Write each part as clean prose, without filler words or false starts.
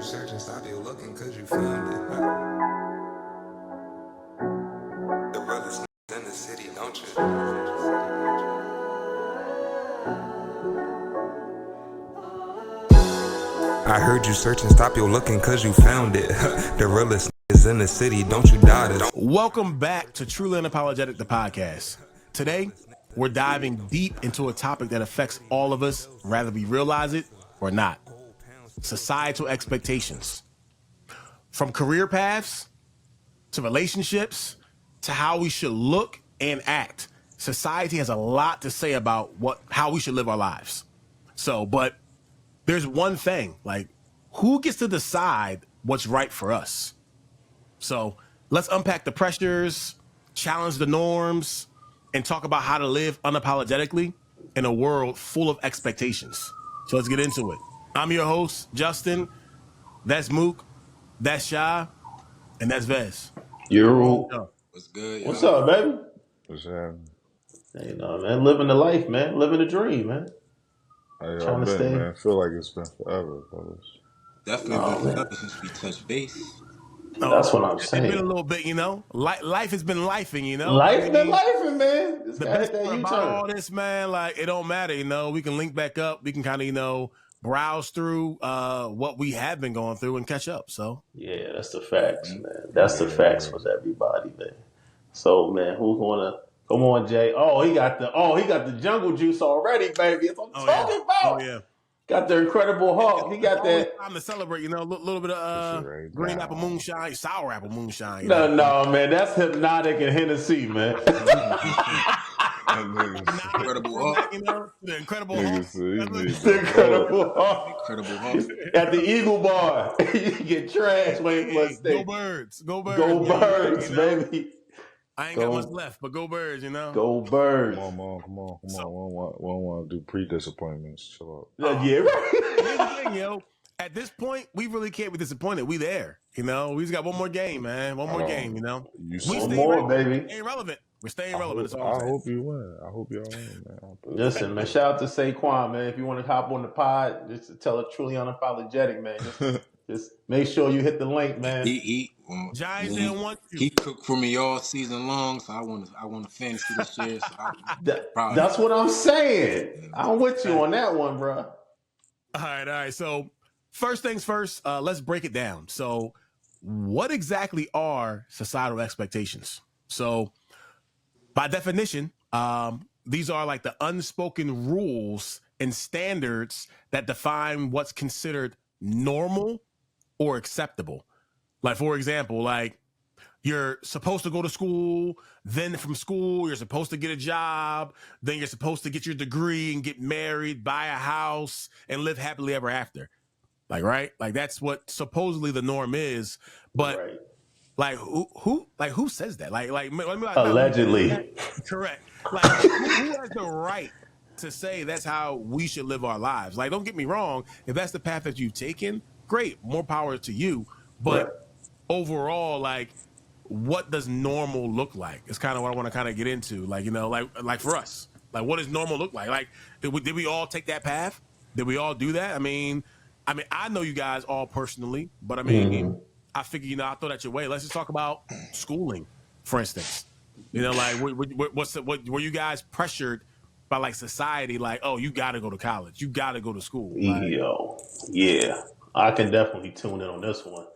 searching, stop you looking, cause you found it. The realest in the city, don't you? I heard you searching, stop your looking, cause you found it. The realest is in the city, don't you doubt it. Welcome back to Truly Unapologetic, the podcast. Today, we're diving deep into a topic that affects all of us, whether we realize it or not. Societal expectations. From career paths, to relationships, to how we should look and act. Society has a lot to say about how we should live our lives. But there's one thing, like, who gets to decide what's right for us? So let's unpack the pressures, challenge the norms, and talk about how to live unapologetically in a world full of expectations. So let's get into it. I'm your host, Justin. That's Mook. That's Shy. And that's Vez. What's good? What's up, baby? What's happening? You know, man, living the life, man. Living the dream, man. Hey, Trying to stay. Man. I feel like it's been forever, fellas. Definitely been forever since we touched base. That's what I'm saying. It's been a little bit, life has been lifing, Life been lifing, man. The best part about all this, man, like, it don't matter, we can link back up. We can kind of, browse through what we have been going through and catch up. So yeah, that's the facts, man. That's the facts for everybody, man. So, man, who's gonna come on, Jay? He got the jungle juice already, baby. That's what I'm talking about. Oh yeah. Got the Incredible Hulk. He got that. Time to celebrate, a little bit of green apple moonshine, sour apple moonshine. No, man, that's Hypnotic and Hennessy, man. Incredible Hulk. The Incredible Hulk. The Incredible Hulk. Incredible Hulk. At the Eagle Bar, you get trash when you must stay. Go birds. Go Baby. I ain't got much left, but go birds, Go birds. Come on. We don't want to do pre-disappointments. Chill out. Yeah, right. Here's the thing, at this point, we really can't be disappointed. We there, we just got one more game, man. One more game, We stay more, baby. Staying relevant. We're staying relevant. I hope you win. I hope y'all win, man. Listen, man. Shout out to Saquon, man. If you want to hop on the pod, just to tell it Truly Unapologetic, man. Just make sure you hit the link, man. Giants didn't want you. He cooked for me all season long, so I want a fantasy this year. So that's what I'm saying. I'm with you on that one, bro. All right. So first things first, let's break it down. So what exactly are societal expectations? So by definition, these are like the unspoken rules and standards that define what's considered normal or acceptable. Like, for example, like, you're supposed to go to school, then from school, you're supposed to get a job, then you're supposed to get your degree and get married, buy a house, and live happily ever after. Like, right? Like, that's what supposedly the norm is. But right. Like, who says that? Like allegedly. Correct. Like, who has the right to say that's how we should live our lives? Like, don't get me wrong. If that's the path that you've taken, great, more power to you. But overall, like, what does normal look like? It's kind of what I want to kind of get into. Like, like for us, like, what does normal look like? Like, did we all take that path? Did we all do that? I mean, I know you guys all personally, but I mean, I figure, I throw that your way. Let's just talk about schooling, for instance. Like, were you guys pressured by, like, society? Like, oh, you got to go to college, you got to go to school. Like, yeah, I can definitely tune in on this one.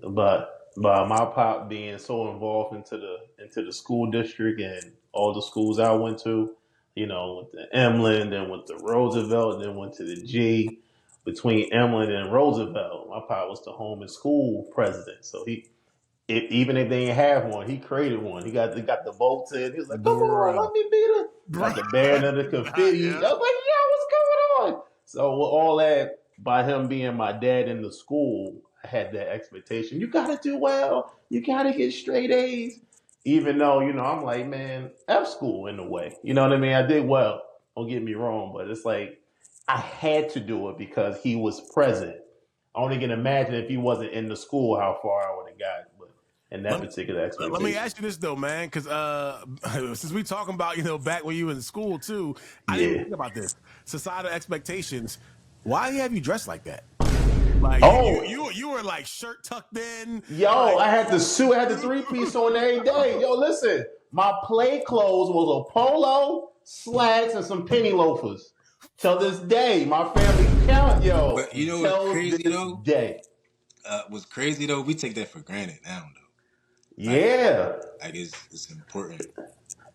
But my pop being so involved into the school district and all the schools I went to, with the Emlyn, then went to Roosevelt, then went to the G. Between Emlyn and Roosevelt, my pop was the home and school president. So even if they didn't have one, he created one. He got the votes in. He was like, "Come on, let me be the band of the confetti." I was like, "Yo, what's going on?" So with all that, by him being my dad in the school, I had that expectation. You got to do well. You got to get straight A's. Even though, I'm like, man, F school in a way. You know what I mean? I did well. Don't get me wrong, but it's like, I had to do it because he was present. I only can imagine if he wasn't in the school, how far I would have gotten. But in that particular expectation. Let me ask you this though, man, because since we talking about back when you were in school too, I didn't think about this societal expectations. Why have you dressed like that? Like Oh, you were like shirt tucked in. yo, Like, I had the suit, I had the three-piece on every day. Yo, listen, my play clothes was a polo, slacks, and some penny loafers. Till this day, my family count, yo. But you know what's Till crazy this though? day. What's crazy though? We take that for granted now though. Yeah. Like it's important.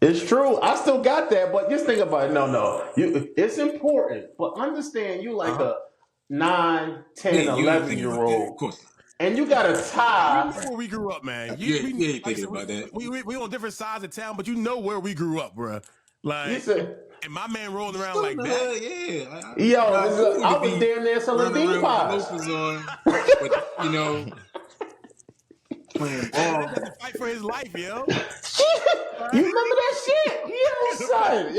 It's true. I still got that, but just think about it. No. It's important. But understand you like a 9, Yeah, 10, you ain't 11 thinking year about that. Of old, course not. man, and you got a you tie. know where we grew up, man. You ain't Like I thinking said, about that. we on different sides of town, but you know where we grew up, bro. You Like, said, and my man rolling around Still in like the that. hood, yeah. yo, Not cool to I was be damn near selling running bean around with pies. loafers on, but playing Man, ball. that had to fight for his life, yo. You remember that shit? Yo, son. Fight for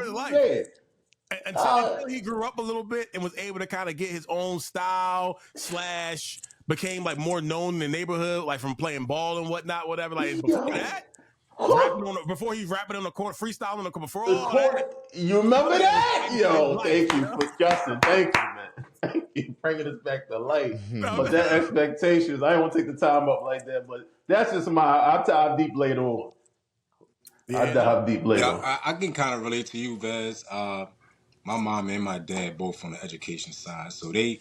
his Yo, life. man. Until he grew up a little bit and was able to kind of get his own style / became like more known in the neighborhood, like from playing ball and whatnot, whatever. Like before that, before he's rapping on the court, freestyling on the court, before all that, You remember that? Yo, life, thank you for Justin. Thank you, man. Thank you bringing us back to life. No, But that expectations, I don't want to take the time up like that. But that's just I'll dive deep later on. I'll dive deep later. Yeah, I can kind of relate to you, Vez. My mom and my dad both on the education side, so I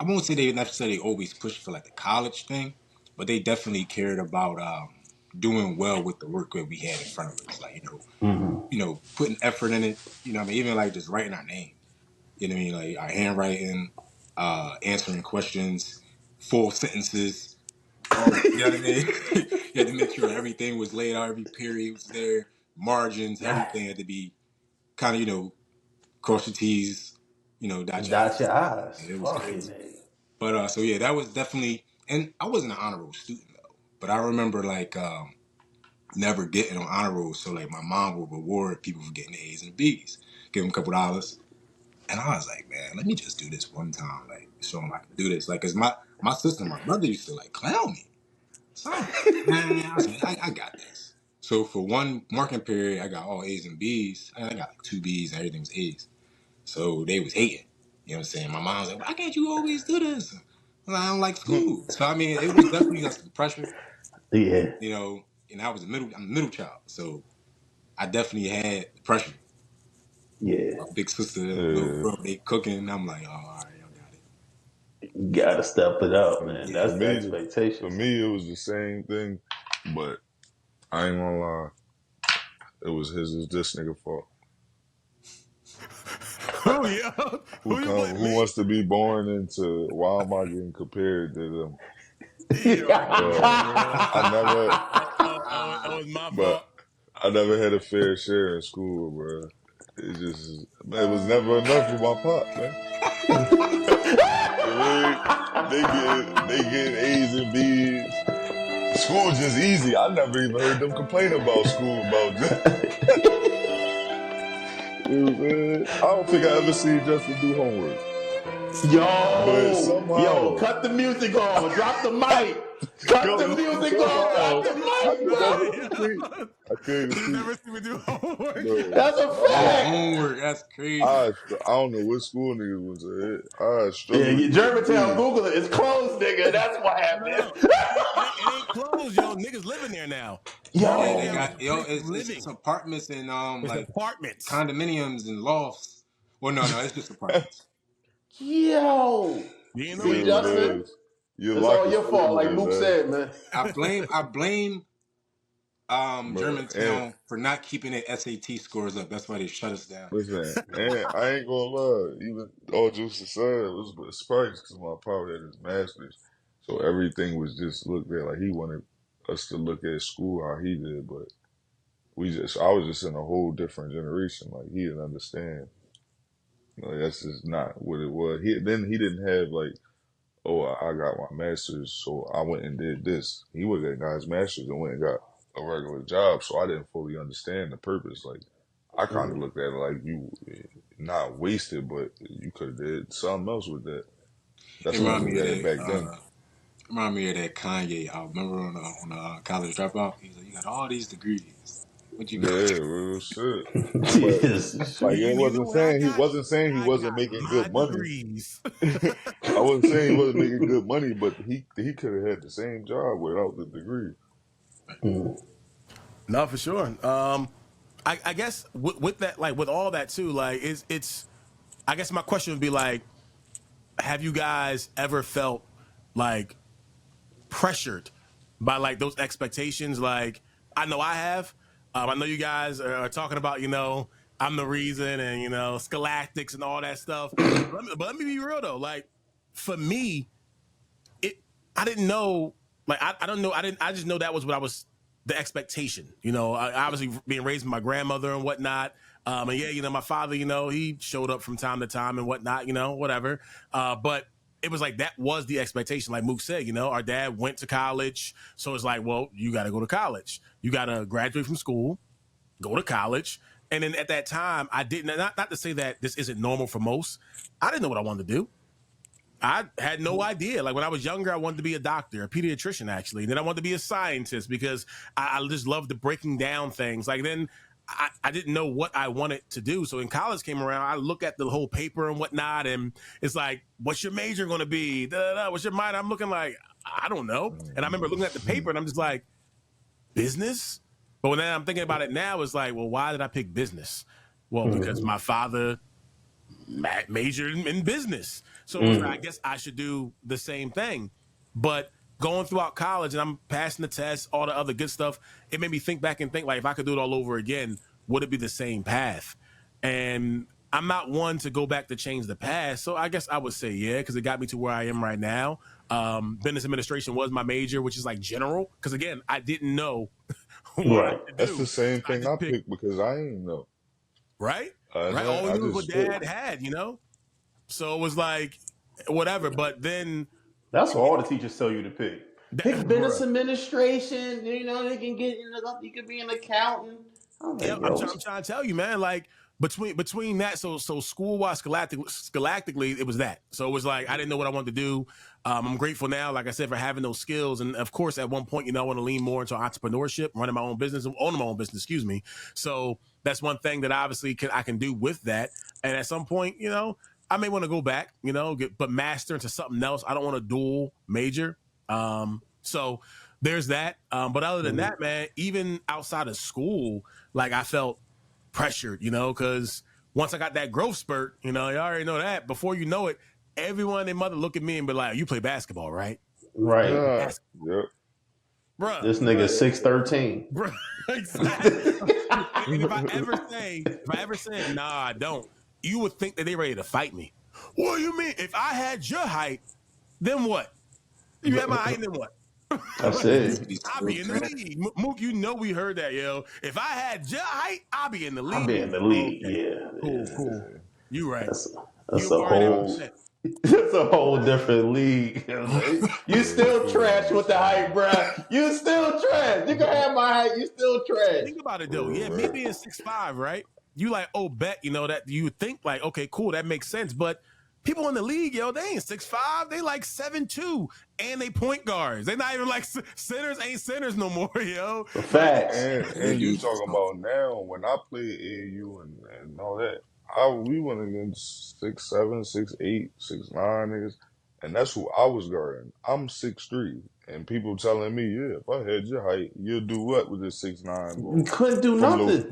won't say they necessarily always pushed for like the college thing, but they definitely cared about doing well with the work that we had in front of us. Like putting effort in it. You know, what I mean, even like just writing our name. You know what I mean, like our handwriting, answering questions, full sentences. You know what I mean? You had to make sure everything was laid out, every period was there, margins, everything had to be kind of cross your T's, dot your I's. Dot your eyes. Yeah, it was Fucking crazy. nigga. But so yeah, that was definitely, and I wasn't an honor roll student though. But I remember like never getting on honor roll, so like my mom would reward people for getting A's and B's, give them a couple dollars, and I was like, man, let me just do this one time, like show them I can do this, like, cause my sister, and my brother used to like clown me, so I was like, man, I got this. So for one marking period, I got all A's and B's. I got like 2 B's and everything was A's. So they was hating. You know what I'm saying? My mom was like, why can't you always do this? I'm like, I don't like school. So I mean, it was definitely like some pressure. Yeah. And I'm a middle child. So I definitely had pressure. Yeah. My big sister, little bro, they cooking. I'm like, oh, all right, y'all got it. You gotta step it up, man. That's the For expectation. me, it was the same thing, but I ain't gonna lie. It's this nigga fault. Who wants to be born into, why am I getting compared to them? It was my fault. I never had a fair share in school, bro. It was never enough for my pop, man. They get A's and B's. School just easy. I never even heard them complain about school about that. I don't think I ever seen Justin do homework. Yo, cut the music on. Drop the mic. Cut the music on. Drop the mic. I couldn't see. Never see me do homework. No. That's a fact. Homework, that's crazy. I don't know what school niggas was at. Yeah, Germantown, Google it. It's closed, nigga. That's what happened. It ain't closed, yo. Niggas living there now. It's apartments and like apartments, condominiums and lofts. Well, no, it's just apartments. Yo, see, Justin, it's all your fault, like Mook said, man. I blame Germantown for not keeping their SAT scores up. That's why they shut us down. Listen, and I ain't gonna lie, even all jokes aside, it was a surprise because my father had his master's, so everything was just looked at like he wanted us to look at school how he did, but I was just in a whole different generation. Like he didn't understand. That's just not what it was. He didn't have like, oh, I got my master's, so I went and did this. He would have got his master's and went and got a regular job, so I didn't fully understand the purpose. Like, I kind of looked at it like you not wasted, but you could have did something else with that. That's what I looked at it back then. Remind me of that Kanye. I remember on the college dropout. He's like, "You got all these degrees, What you Yeah, got? real shit. But Yes. like it You know wasn't what I saying he got? wasn't saying he I wasn't got making my good money. degrees. I wasn't saying he wasn't making good money, but he could have had the same job without the degree. No, for sure. I guess with that, like with all that too, like it's. I guess my question would be like, have you guys ever felt like pressured by like those expectations? Like I know I have. I know you guys are talking about, I'm the reason and scholastics and all that stuff. But let me be real though. Like for me, I didn't know. Like I don't know. I just know that was what I was the expectation. Obviously being raised by my grandmother and whatnot. And yeah, my father, he showed up from time to time and whatnot. Whatever. But it was like that was the expectation. Like Mook said, our dad went to college, so it's like, well, you got to go to college. You got to graduate from school, go to college. And then at that time, I didn't. Not to say that this isn't normal for most. I didn't know what I wanted to do. I had no idea. Like when I was younger, I wanted to be a doctor, a pediatrician, actually. And then I wanted to be a scientist because I just loved the breaking down things. Like then I didn't know what I wanted to do. So when college came around, I look at the whole paper and whatnot, and it's like, what's your major going to be? What's your minor? I'm looking like, I don't know. And I remember looking at the paper and I'm just like, business? But when I'm thinking about it now, it's like, well, why did I pick business? Well, because my father majored in business. So I guess I should do the same thing. But going throughout college and I'm passing the tests, all the other good stuff, it made me think back and think like, if I could do it all over again, would it be the same path? And I'm not one to go back to change the past. So I guess I would say, yeah, because it got me to where I am right now. Business administration was my major, which is like general. Because again, I didn't know what to do. That's the same thing I picked. picked because I ain't know. Right? Right. All we knew was what dad had, So it was like, whatever. But then That's what all the teachers tell you to pick. Pick business administration. You can be an accountant. I'm trying to tell you, man. Like between that, so school wise, scholastically, it was that. So it was like I didn't know what I wanted to do. I'm grateful now, like I said, for having those skills. And of course, at one point, I want to lean more into entrepreneurship, owning my own business. Excuse me. So that's one thing that obviously I can do with that. And at some point, I may want to go back, but master into something else. I don't want a dual major. So there's that. But other than that, man, even outside of school, like I felt pressured, because once I got that growth spurt, you already know that. Before you know it, everyone and their mother look at me and be like, "You play basketball, right?" Right. Yep. Bruh, this nigga 6'13". Bruh, exactly. And if I ever say, nah, I don't, you would think that they ready to fight me. What do you mean? If I had your height, then what? You had my height, then what? That's it. I'll be in the league. Mook, we heard that, yo. If I had your height, I'll be in the league. I'll be in the league, okay. Yeah. Cool. You right. That's a whole different league. You still trash with the height, bro. You still trash. You can have my height. You still trash. Think about it, though. Yeah, me being 6'5", right? You like, bet, that you think like, okay, cool, that makes sense. But people in the league, yo, they ain't 6'5", they like 7'2", and they point guards. They not even like centers, ain't centers no more, yo. Facts. And you talking about now when I played AAU and all that, we went against 6'7", 6'8", 6'9" niggas, and that's who I was guarding. I'm 6'3", and people telling me, yeah, if I had your height, you'll do what with this 6'9"? You couldn't do nothing.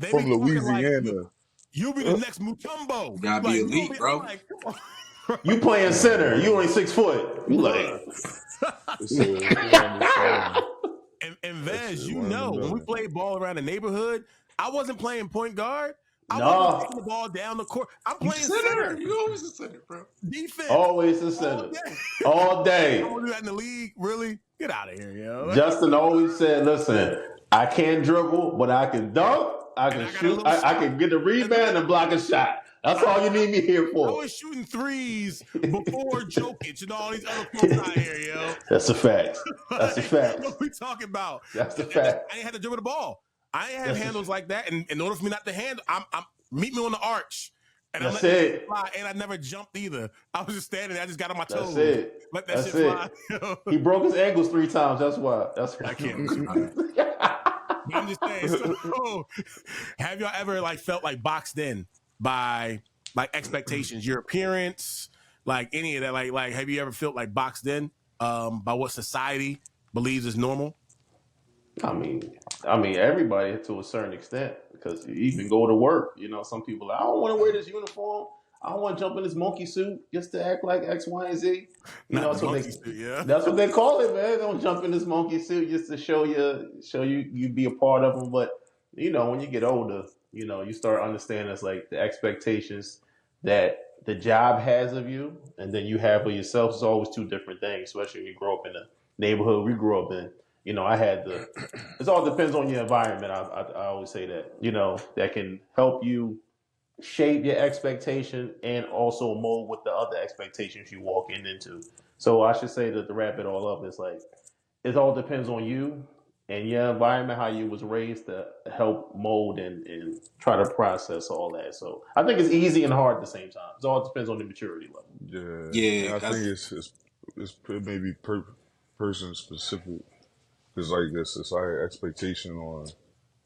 From Louisiana. Like, you'll be the next Mutombo. You gotta be elite, bro. Like, you playing center. You only 6 foot. You like. And Vez, when we played ball around the neighborhood, I wasn't playing point guard. I wasn't taking the ball down the court. I'm playing center. You always a center, bro. Defense. Always a center. All day. I want to do that in the league. Really? Get out of here, yo. Justin always said, listen, I can't dribble, but I can dunk. I can shoot. I can get a rebound and block a shot. That's all you need me here for. I was shooting threes before Jokic and all these other folks out here, yo. That's a fact. That's a fact. What we talking about? That's a fact. I ain't had to dribble the ball. I ain't have handles like that. And in order for me not to handle, I'm meet me on the arch. And that's I let it. that fly, and I never jumped either. I was just standing there. I just got on my toes. That's it. Let that that's shit fly. He broke his ankles 3 times. That's why. That's why. I can't. But I'm just saying. So, have y'all ever like felt like boxed in by like expectations, your appearance, like any of that? Like, have you ever felt like boxed in by what society believes is normal? I mean, everybody to a certain extent, because you even go to work. You know, some people I don't want to wear this uniform. I don't want to jump in this monkey suit just to act like X, Y, and Z. You know, Not the that's what monkey suit, yeah. that's what they call it, man. Don't jump in this monkey suit just to show you be a part of them. But you know, when you get older, you know, you start understanding it's like the expectations that the job has of you, and then you have of yourself is always two different things. Especially when you grow up in the neighborhood we grew up in. You know, I had the. It all depends on your environment. I always say that. You know, that can help you shape your expectation and also mold with the other expectations you walk into. So I should say that to wrap it all up, it's like it all depends on you and your environment, how you was raised to help mold and try to process all that. So I think it's easy and hard at the same time. It all depends on the maturity level. Yeah, and I think it's maybe person specific. Because like this society expectation on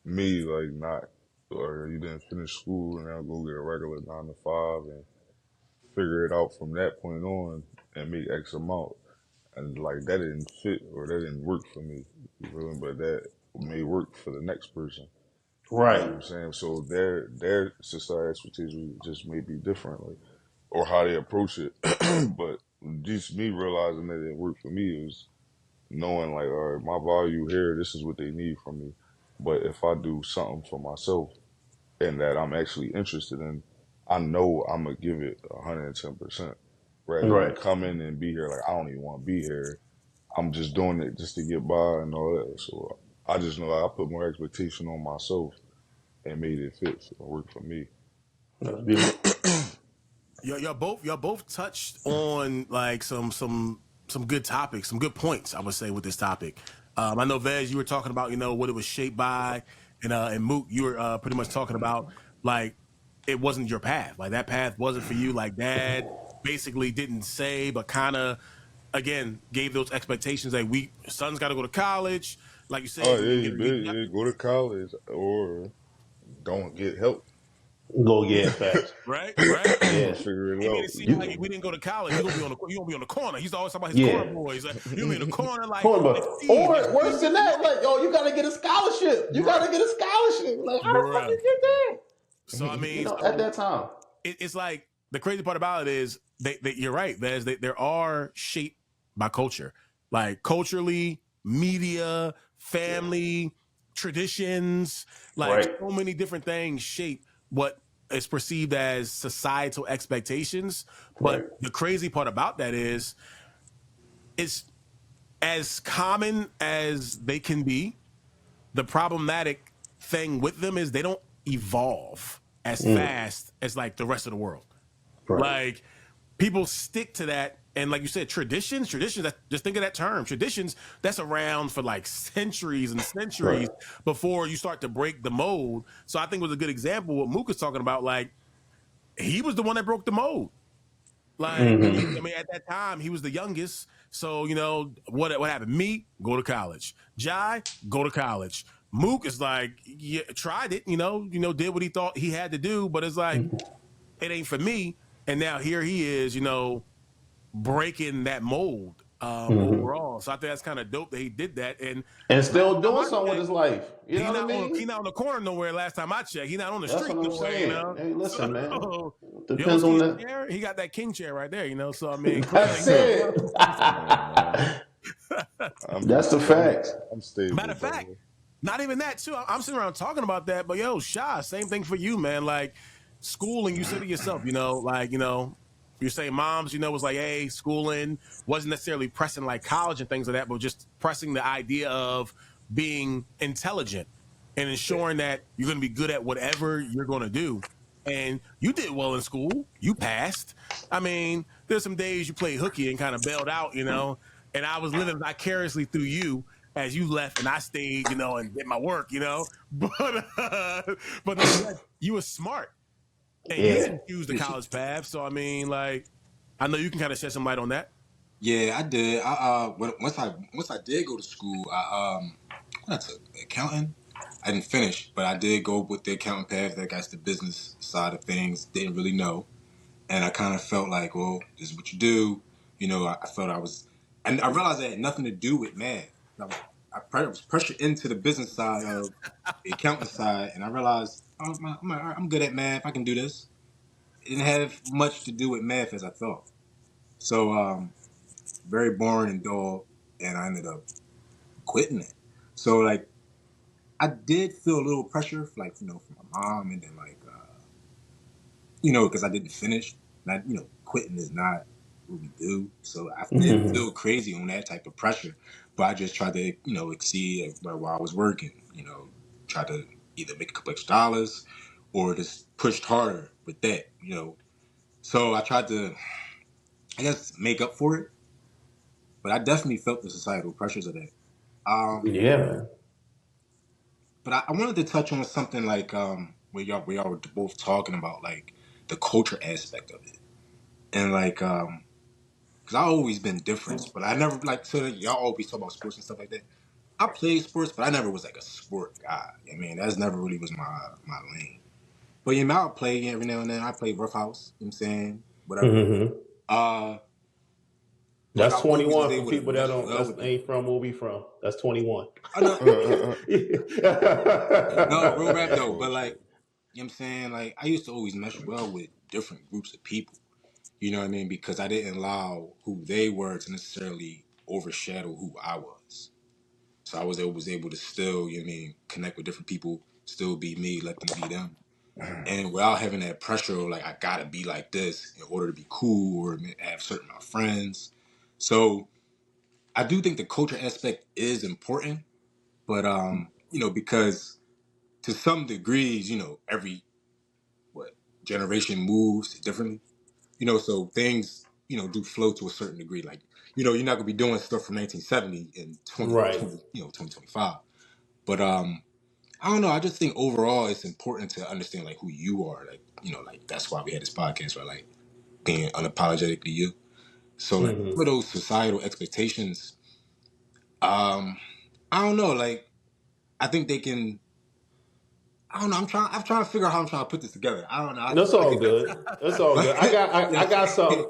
me, like not, or you didn't finish school and now go get a regular 9 to 5 and figure it out from that point on and make X amount. And like that didn't fit or that didn't work for me. You feel me? But that may work for the next person. You know what Right. I'm saying? So their society expectations just may be different, like, or how they approach it. But just me realizing that it didn't work for me was knowing like, all right, my value here, this is what they need from me. But if I do something for myself and that I'm actually interested in, I know I'm gonna give it 110%. Rather than Right. come in and be here like I don't even want to be here. I'm just doing it just to get by and all that. So I just know I put more expectation on myself and made it fit. So it worked for me. That's beautiful. Y'all both touched on like some good topics, some good points. I would say with this topic. I know Vez, you were talking about what it was shaped by, and Mook, you were pretty much talking about like it wasn't your path. Like that path wasn't for you. Like Dad basically didn't say, but kind of again gave those expectations that son's got to go to college. Like you said, Oh yeah, you did. Yeah, go to college or don't get help. Go get facts. right. Yeah. Figure it He made out. it seem like we didn't go to college. You're gonna be on the corner. He's always talking about his Yeah. corner boys. Like, you're gonna be in the corner, like Cornball. Steve, Or worse than that, like, yo, you gotta get a scholarship. You gotta get a scholarship. Like, how the fuck you get that? So I mean, At that time. it's like the crazy part about it is you're right, Vez. They are shaped by culture, like culturally, media, family, traditions, like Right. so many different things shape what is perceived as societal expectations. But Right. the crazy part about that is it's as common as they can be. The problematic thing with them is they don't evolve as fast as like the rest of the world. Right. Like people stick to that, and like you said, traditions. Just think of that term, traditions. That's around for like centuries and centuries before you start to break the mold. So I think it was a good example what Mook is talking about. Like he was the one that broke the mold. Like I mean, at that time he was the youngest. So what happened? Me, go to college. Jai, go to college. Mook is like, yeah, tried it. Did what he thought he had to do, but it's like it ain't for me. And now here he is, breaking that mold overall. So I think that's kind of dope that he did that. And still doing something with his life. You know what I mean? He's not on the corner nowhere. Last time I checked, he's not on the That's street what I'm nowhere. saying. Hey, listen, man. You Depends don't on see his the. chair? He got that king chair right there. So I mean, That's it. That's the fact. I'm stable. Matter of fact, not even that too. I'm sitting around talking about that, but Sha, same thing for you, man. Like schooling, you said to yourself, you're saying moms, was like, hey, schooling wasn't necessarily pressing like college and things like that, but just pressing the idea of being intelligent and ensuring that you're going to be good at whatever you're going to do. And you did well in school. You passed. I mean, there's some days you played hooky and kind of bailed out, and I was living vicariously through you as you left and I stayed, and did my work, but you were smart and you didn't choose the college path. So, I mean, like, I know you can kind of shed some light on that. Yeah, I did. Once I did go to school, I took accounting. I didn't finish, but I did go with the accounting path. That got the business side of things. Didn't really know, and I kind of felt like, well, this is what you do. You know, I felt I was, and I realized that had nothing to do with math. I was pressured into the business side of the accounting side, and I realized I'm good at math. I can do this. It didn't have much to do with math as I thought. So, very boring and dull, and I ended up quitting it. So, like, I did feel a little pressure, like, you know, from my mom, and then, like, you know, because I didn't finish. Not, you know, quitting is not what we do. So I did feel crazy on that type of pressure, but I just tried to, you know, exceed while I was working. You know, try to either make a couple extra dollars or just pushed harder with that. You know, so I tried to, I guess, make up for it. But I definitely felt the societal pressures of that. Yeah, man. But I wanted to touch on something like where y'all were both talking about like the culture aspect of it, and like because I always been different, but I never like so like, y'all always talk about sports and stuff like that. I played sports, but I never was like a sport guy. I mean, that's never really was my lane. But you know, I'll play every now and then. I play roughhouse. You know what I'm saying whatever. Uh, but I That's always was 21 for able to people that mesh don't well that's with the. ain't from where we from. That's 21. I know, no real rap though, but Bullshit. like you know what I'm saying, like I used to always mesh well with different groups of people. You know what I mean? Because I didn't allow who they were to necessarily overshadow who I was. So I was able to still, you know what I mean, connect with different people, still be me, let them be them. And without having that pressure of like I gotta be like this in order to be cool or have certain amount of friends. So I do think the culture aspect is important, but you know, because to some degrees, you know, every what generation moves differently. You know, so things, you know, do flow to a certain degree. Like, you know, you're not gonna be doing stuff from 1970 in Right. 2020, you know, 2025. But I don't know. I just think overall it's important to understand like who you are. Like, you know, like that's why we had this podcast, right? Like being unapologetically you. So like some of those societal expectations, I don't know. Like I think they can. I don't know. I'm trying to figure out how I'm trying to put this together. I don't know. I That's feel like all it's like, good. That's all good. I got I, yeah, I got some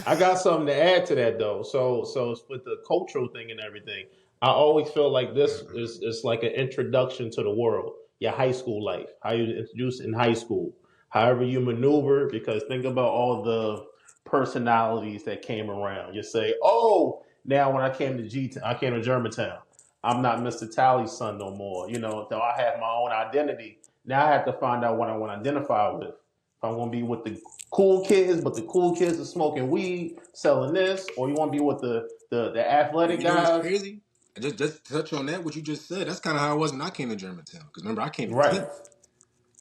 I got something to add to that though. So with the cultural thing and everything, I always feel like this is like an introduction to the world. Your high school life, how you introduce in high school, however you maneuver. Because think about all the personalities that came around. You say, oh, now when I came to I came to Germantown. I'm not Mr. Tally's son no more. You know, though I have my own identity. Now I have to find out what I want to identify with. If I'm going to be with the cool kids, but the cool kids are smoking weed, selling this, or you want to be with the athletic you know what's guys, crazy? Just to touch on that, what you just said. That's kind of how it was when I came to Germantown. Because remember, I came in right? 10th.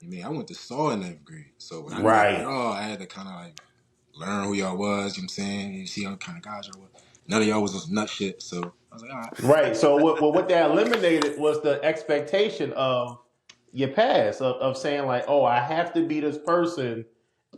I mean, I went to Saw in 9th grade. So when I got Right. y'all, I had to kind of like learn who y'all was. You know what I'm saying? You see what kind of guys y'all were. None of y'all was nut shit. So I was like, all right. Right. So what that eliminated was the expectation of your past of saying like, oh, I have to be this person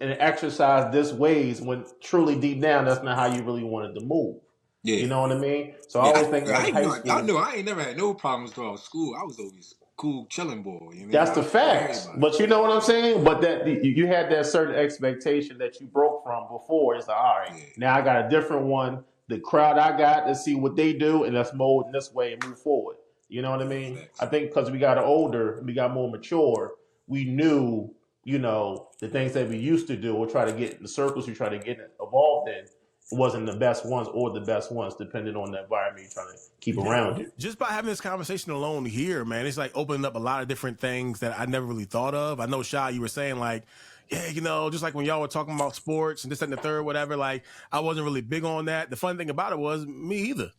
and exercise this ways when truly deep down that's not how you really wanted to move. Yeah. You know what I mean? So I Yeah, always think I like ain't high know. Y'all school. know I ain't never had no problems throughout school. I was always cool, chilling boy. You know what I mean? That's I the was with facts. everybody. But you know what I'm saying? But that you had that certain expectation that you broke from before. It's like, all right, Yeah. now I got a different one. The crowd I got, let's see what they do, and let's mold in this way and move forward. You know what I Yeah, mean? I facts. think because we got older, we got more mature, we knew, you know, the things that we used to do or try to get in the circles we try to get involved in wasn't the best ones or the best ones, depending on the environment you're trying to keep around you. Just by having this conversation alone here, man, it's like opening up a lot of different things that I never really thought of. I know, Shy, you were saying like, yeah, you know, just like when y'all were talking about sports and this and the third, whatever, like I wasn't really big on that. The funny thing about it was me either.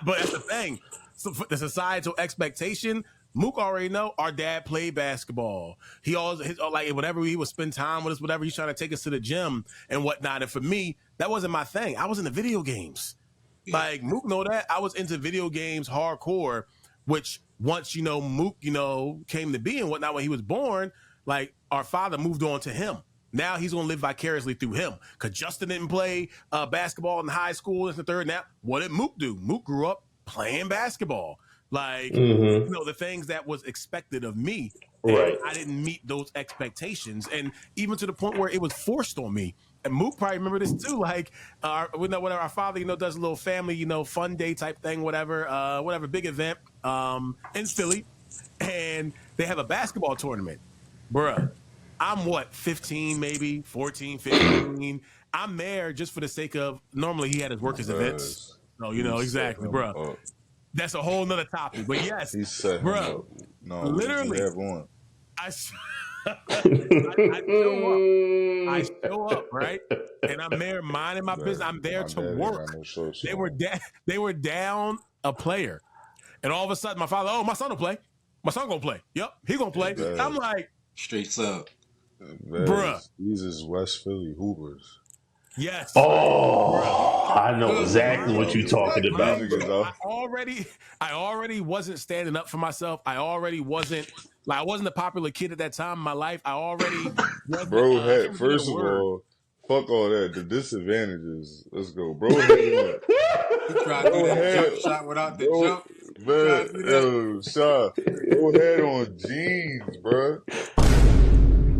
But that's the thing. So the societal expectation, Mook already know our dad played basketball. He always like whenever he would spend time with us, whatever he's trying to take us to the gym and whatnot. And for me, that wasn't my thing. I was in the video games. Yeah. Like Mook know that I was into video games hardcore, which once you know Mook, you know, came to be and whatnot when he was born, like our father moved on to him. Now he's gonna live vicariously through him. Cause Justin didn't play basketball in high school. This and the third. Now what did Mook do? Mook grew up playing basketball. Like, the things that was expected of me. And I didn't meet those expectations. And even to the point where it was forced on me. And Mook probably remember this too. Like, whenever our father, does a little family, fun day type thing, whatever big event in Philly. And they have a basketball tournament. Bruh, I'm 15, maybe 14, 15. I'm there just for the sake of, normally he had his workers events. So, exactly, bruh. That's a whole nother topic. But yes, he set him up. No, literally. Have on? I show up, right? And I'm there minding my business. I'm there to work. They were down a player. And all of a sudden, my father, my son will play. My son gonna play. Yep, he gonna play. I'm like, straight up. Bruh. These is West Philly Hoopers. Yes. Oh, I know exactly what you're talking about. I already wasn't standing up for myself. I wasn't a popular kid at that time in my life. I already wasn't. Bro had, first of all, fuck all that. The disadvantages. Let's go. Bro had on. He tried to do that jump shot without the jump. Man, Shaw. Bro had on jeans, bro.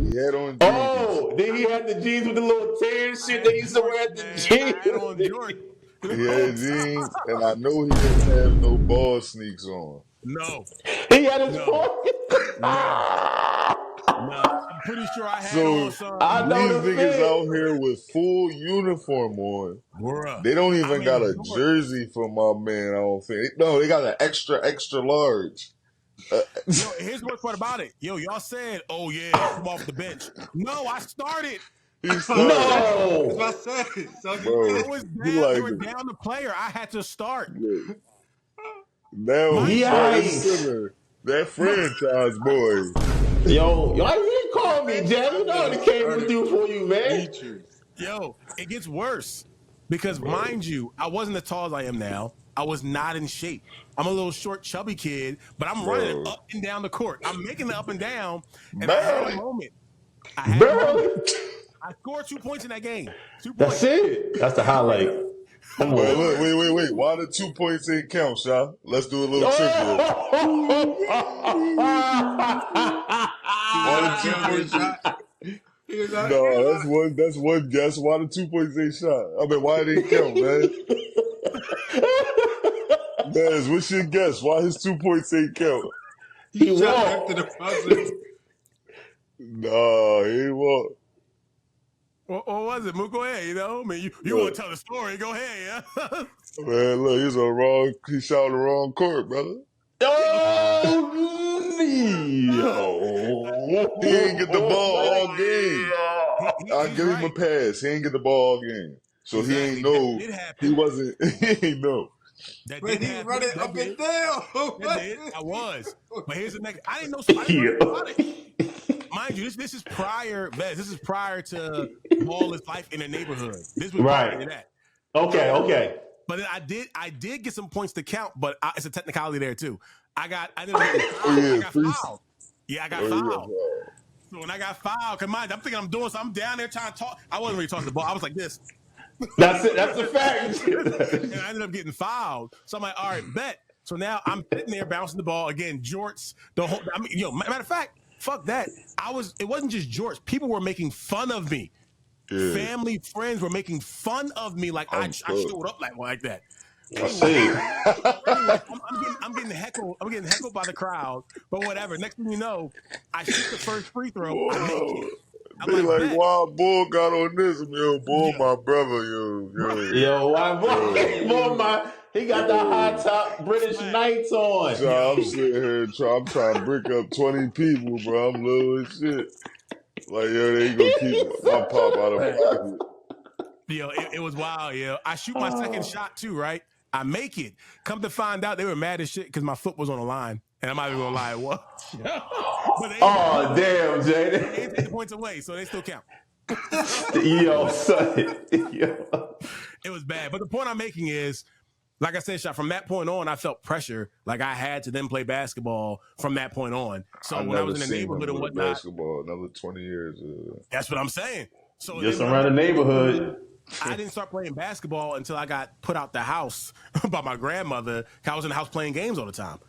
He had on jeans. Oh, then he had the jeans with the little tear shit they used to wear at the gym. He had jeans, and I know he didn't have no ball sneaks on. No. He had his No, I'm pretty sure I had on some. I know these niggas out here with full uniform on. Bruh. They don't even got a jersey for my man, I don't think. No, they got an extra large. Here's the worst part about it. Y'all said, oh yeah, come off the bench. No, I started. He started. No. That's what I said. So they were down the player. I had to start. Yeah. Now, that franchise boy. Yo, you didn't call me, Jay. You know what came to do for you, man. Yo, it gets worse. Because, mind you, I wasn't as tall as I am now. I was not in shape. I'm a little short, chubby kid, but I'm running up and down the court. I'm making it up and down, and I had a moment. I scored 2 points in that game. 2 points. That's it. That's the highlight. Wait. Why the 2 points ain't count, Shaw? Let's do a little trivia. Why the 2 points? No, that's one guess. Why the 2 points ain't shot? I mean, why it ain't count, man? Naz, what's your guess? Why his 2 points ain't count? He shot after the buzzer. Nah, he won't. What was it? Mook, go ahead. You want to tell the story? Go ahead, yeah. Man, look, he shot on the wrong court, brother. Oh, he didn't get the ball all game. I'll give him a pass. He ain't get the ball all game. So he ain't know. He wasn't. He ain't know. But he run it up and down. I was. But here's the next. I didn't know somebody about it. Mind you, this is prior. This is prior to ballless life in the neighborhood. This was prior to that. Okay. But I did get some points to count, but it's a technicality there too. I ended up getting fouled. I got fouled. Yeah, I got fouled. So when I got fouled, come on, I'm thinking I'm doing something. I'm down there trying to talk. I wasn't really talking the ball. I was like this. That's it. That's the fact. And I ended up getting fouled. So I'm like, all right, bet. So now I'm sitting there bouncing the ball again. Jorts, matter of fact, fuck that. It wasn't just jorts. People were making fun of me. Yeah. Family, friends were making fun of me like I showed up like that. I'm getting heckled. I'm getting heckled by the crowd, but whatever. Next thing you know, I shoot the first free throw. I make it. They like, Wild Bull got on this. Yo, Bull, my brother, yo, Wild Bull, he got the high top British Knights on. So I'm sitting here, I'm trying to break up 20 people, bro. I'm low as shit. Like, they ain't gonna keep my pop out of pocket. Yo, it was wild, yo. I shoot my second shot too, right? I make it. Come to find out, they were mad as shit because my foot was on the line. And I'm not even gonna lie, what? Damn, Jay. They ain't take the points away, so they still count. Yo, son. Yo. It was bad. But the point I'm making is, like I said, from that point on, I felt pressure. Like I had to then play basketball from that point on. So when I was in the neighborhood and whatnot. Basketball, another 20 years. That's what I'm saying. So just around the neighborhood. I didn't start playing basketball until I got put out the house by my grandmother. I was in the house playing games all the time.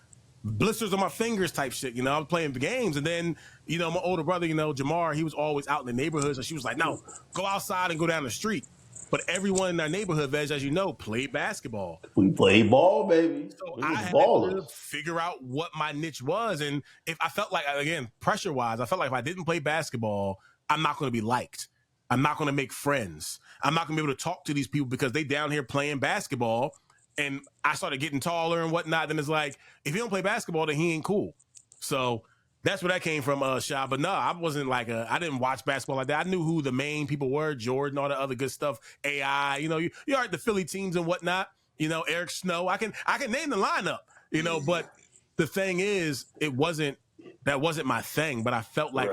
blisters on my fingers type shit. You know, I was playing the games. And then, you know, my older brother, you know, Jamar, he was always out in the neighborhood. So she was like, no, go outside and go down the street. But everyone in our neighborhood, Veg, as you know, played basketball. We played ball, baby. So We I was had ballers. to figure out what my niche was. And if I felt like, again, pressure-wise, I felt like if I didn't play basketball, I'm not going to be liked. I'm not going to make friends. I'm not going to be able to talk to these people because they down here playing basketball. And I started getting taller and whatnot. Then it's like, if he don't play basketball, then he ain't cool. So that's where that came from, Sha. But no, I wasn't like I didn't watch basketball like that. I knew who the main people were, Jordan, all the other good stuff, AI. You know, you heard the Philly teams and whatnot. You know, Eric Snow. I can name the lineup. You know, but the thing is, that wasn't my thing. But I felt like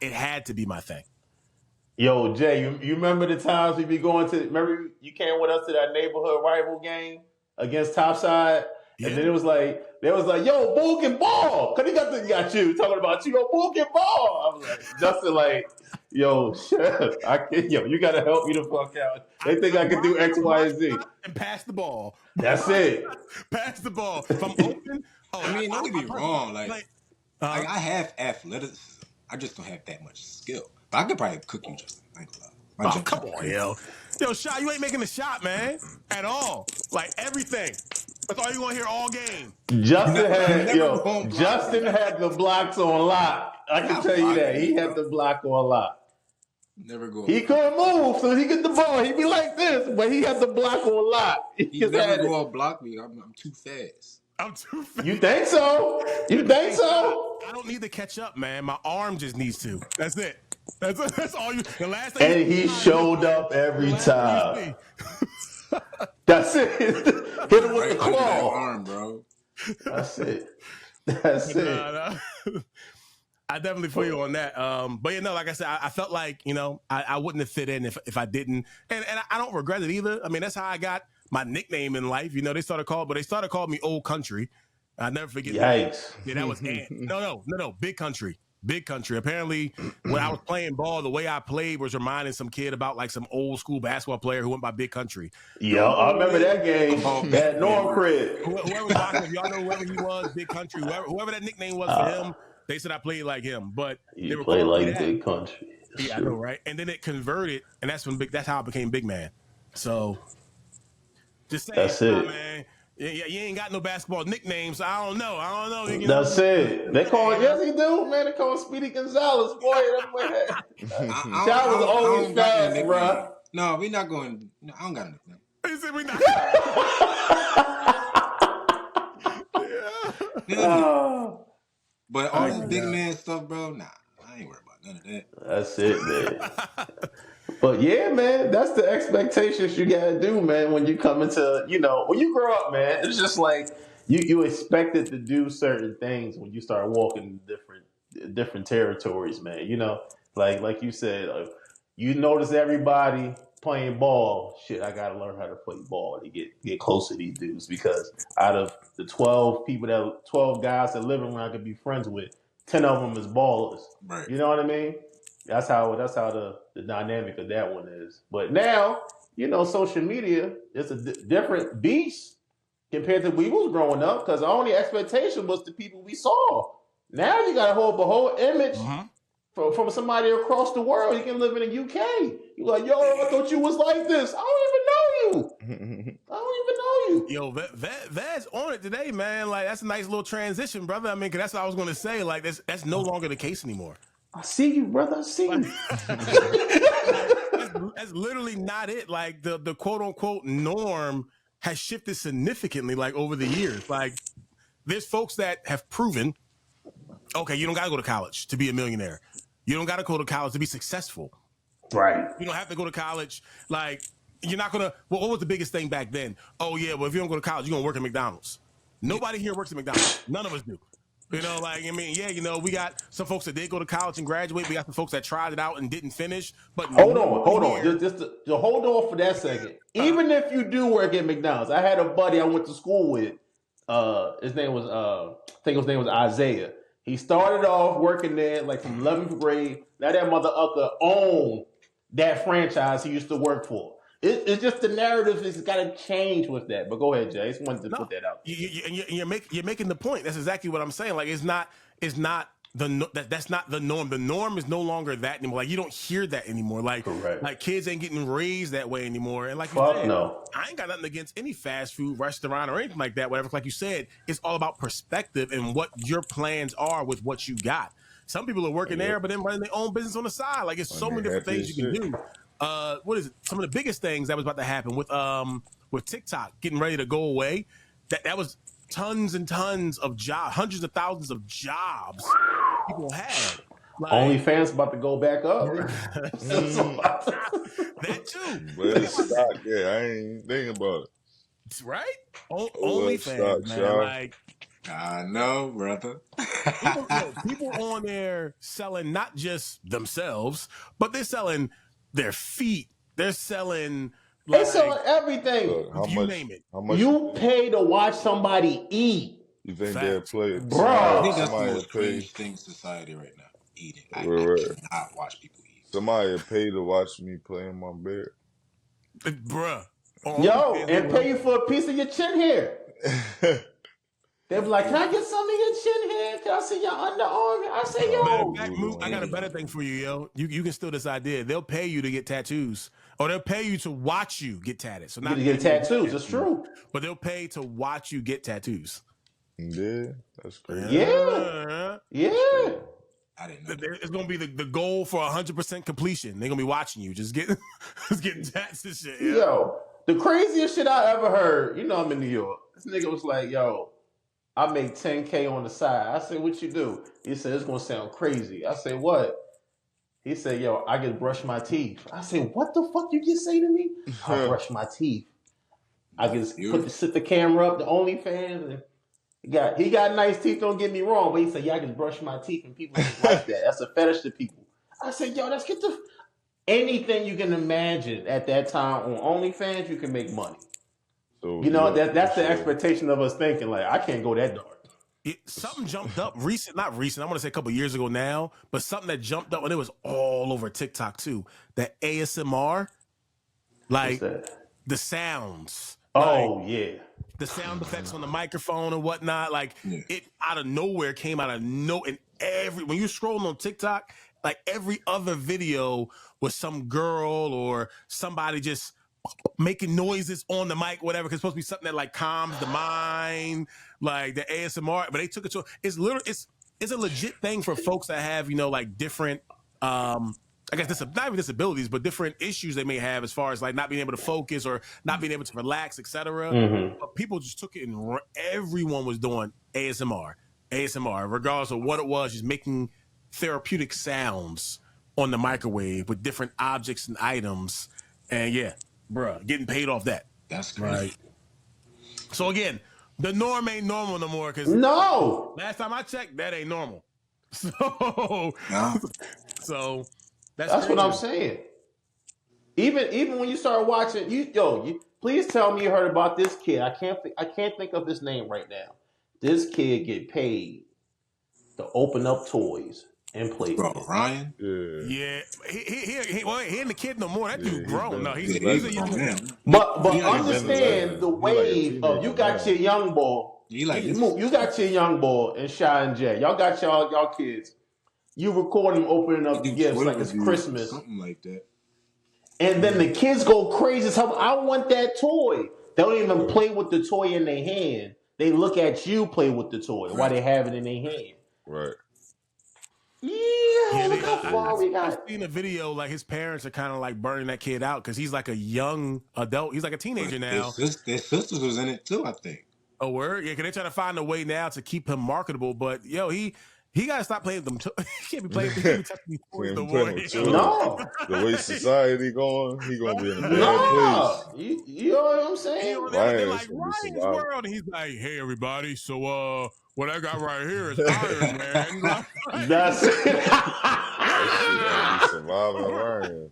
it had to be my thing. Yo, Jay, you remember the times we be going to? Remember you came with us to that neighborhood rival game against Topside, and then they was like, yo, Bull can ball, cause he got you talking about you, yo, Bull can ball. I was like, Justin, like, yo, shit, you gotta help me the fuck out. They think I can do X, Y, and Z. And pass the ball. That's it. Pass the ball. If I'm open, I mean, don't get me wrong. Like I have athleticism. I just don't have that much skill. But I could probably cook you, Justin. I ain't gonna lie. Come on, yo, Shot, you ain't making a shot, man, at all. Like everything. That's all you gonna hear all game. Justin had the blocks on lock. I can tell you that he had the block on lock. Never go. He couldn't move, so he get the ball. He'd be like this, but he had the block on lock. He never go up block me. I'm too fast. I'm too fast. You think so? I don't need to catch up, man. My arm just needs to. That's it. That's all you. The last thing. And he showed up every time. That's it. Hit him with the claw. Arm, bro. That's it. That's it. I definitely feel you on that. But you know, like I said, I felt like, you know, I wouldn't have fit in if I didn't. And I don't regret it either. I mean, that's how I got my nickname in life. You know, they started calling me Old Country. I never forget. Yikes. Yeah, that was Ant. No, Big Country. Big Country. Apparently, when I was playing ball, the way I played was reminding some kid about like some old school basketball player who went by Big Country. Yeah, I remember that game at Norm Crib. Whoever was y'all know whoever he was, Big Country. Whoever that nickname was for him, they said I played like him. But you play like Big Country. Yeah, I know, right? And then it converted, and that's how I became Big Man. So, just saying, that's it, man. Yeah, you ain't got no basketball nicknames. So I don't know. That's it. They call it, yes, he do, man. They call him Speedy Gonzalez, boy. Shot was always fast, bro. No, we're not going. No, I don't got a nickname. He said we not. But all this big man stuff, bro, nah, I ain't worried about none of that. That's it, man. But yeah, man, that's the expectations you gotta do, man, when you come into, you know, when you grow up, man, it's just like you expected to do certain things when you start walking different territories, man. You know, like you said, you notice everybody playing ball. Shit, I gotta learn how to play ball to get close to these dudes, because out of the 12 guys that live around I could be friends with, 10 of them is ballers. Right. You know what I mean? That's how the dynamic of that one is. But now, you know, social media is a different beast compared to we was growing up, because our only expectation was the people we saw. Now you got to hold a whole image from somebody across the world. You can live in the UK. You're like, yo, I thought you was like this. I don't even know you. Yo, Vaz on it today, man. Like, that's a nice little transition, brother. I mean, cause that's what I was going to say. Like, that's no longer the case anymore. I see you, brother. I see you. That's literally not it. Like, the quote unquote norm has shifted significantly, like, over the years. Like, there's folks that have proven, okay, you don't got to go to college to be a millionaire. You don't got to go to college to be successful. Right. You don't have to go to college. Like, you're not going to, well, what was the biggest thing back then? Oh, yeah, well, if you don't go to college, you're going to work at McDonald's. Nobody here works at McDonald's. None of us do. You know, like, I mean, yeah, you know, we got some folks that did go to college and graduate. We got some folks that tried it out and didn't finish. But hold on. Just hold on for that second. Even if you do work at McDonald's, I had a buddy I went to school with. His name was, I think his name was Isaiah. He started off working there like from 11th grade. Now that motherfucker owned that franchise he used to work for. It's just the narrative has got to change with that. But go ahead, Jay. I just wanted to put that out. You're making the point. That's exactly what I'm saying. Like, it's not that's not the norm. The norm is no longer that anymore. Like, you don't hear that anymore. Like, Correct. Like kids ain't getting raised that way anymore. And like you Fuck said, no. I ain't got nothing against any fast food restaurant or anything like that. Whatever. Like you said, it's all about perspective and what your plans are with what you got. Some people are working there, but then running their own business on the side. Like, it's so many different things you can do. What is it? Some of the biggest things that was about to happen with TikTok getting ready to go away. That was tons and tons of jobs, hundreds of thousands of jobs people had. Like, OnlyFans about to go back up. That too. But it's stock, I ain't thinking about it. Right? OnlyFans, man. Like, I know, brother. people on there selling not just themselves, but they're selling their feet. They're selling. They're selling everything. Name it. How much you pay to watch somebody eat. You think they'll play? Bro, I think that's the most crazy thing in society right now. Eating. I cannot watch people eat. Somebody pay to watch me play in my bed. Bruh. And pay you for a piece of your chin hair. They'll be like, can I get some of your chin hair? Can I see your underarm? I say, yo. I got a better thing for you, yo. You can steal this idea. They'll pay you to get tattoos. Or they'll pay you to watch you get tatted. So not to get tattoos, it's true. But they'll pay to watch you get tattoos. Yeah, that's crazy. Yeah. I didn't know. It's gonna be the goal for 100% completion. They're gonna be watching you, just getting tats and shit. Yeah. Yo, the craziest shit I ever heard. You know, I'm in New York. This nigga was like, yo, I make $10K on the side. I said, what you do? He said, it's gonna sound crazy. I said, what? He said, yo, I just brush my teeth. I said, what the fuck you just say to me? I brush my teeth. I just sit the camera up, the OnlyFans, and he got nice teeth, don't get me wrong, but he said, yeah, I just brush my teeth, and people just like that. That's a fetish to people. I said, yo, let's get anything you can imagine at that time on OnlyFans, you can make money. So, that's the expectation of us thinking, like, I can't go that dark. Something jumped up not recent. I want to say a couple years ago now, but something that jumped up and it was all over TikTok too. That ASMR, like the sounds. Oh, like, yeah. The sound effects on the microphone and whatnot. Like it out of nowhere came out of and when you're scrolling on TikTok, like every other video was some girl or somebody just making noises on the mic, whatever, because it's supposed to be something that like calms the mind, like the ASMR. But they took it to it's a legit thing for folks that have like different I guess not even disabilities, but different issues they may have as far as like not being able to focus or not being able to relax, etc. But people just took it and everyone was doing ASMR, regardless of what it was, just making therapeutic sounds on the microwave with different objects and items, and getting paid off that. That's crazy. Right. So again, the norm ain't normal no more. Because last time I checked, that ain't normal. So that's what I'm saying. Even when you start watching, you please tell me you heard about this kid. I can't think of his name right now. This kid get paid to open up toys and play with it. Ryan? Yeah. He ain't the kid no more. That dude grown. No, he's a young man. But understand the wave of you got your young boy. You got your young boy and Shy and Jay. Y'all got y'all kids. You record them opening up the gifts like it's Christmas. Something like that. And then the kids go crazy. So I want that toy. They don't even play with the toy in their hand. They look at you play with the toy while they have it in their hand. Right. Yeah, look how far we got. I've seen a video like his parents are kind of like burning that kid out because he's like a young adult. He's like a teenager now. Their sisters was in it too, I think. Oh, word? Yeah, because they're trying to find a way now to keep him marketable. But, he got to stop playing with them. He can't be playing. He can't be touching these toys no more. No. The way society going, he going to be in a bad place. You know what I'm saying? They're like, Ryan's World. And he's like, hey, everybody. So, what I got right here is Iron Man. That's it. Surviving Ryan.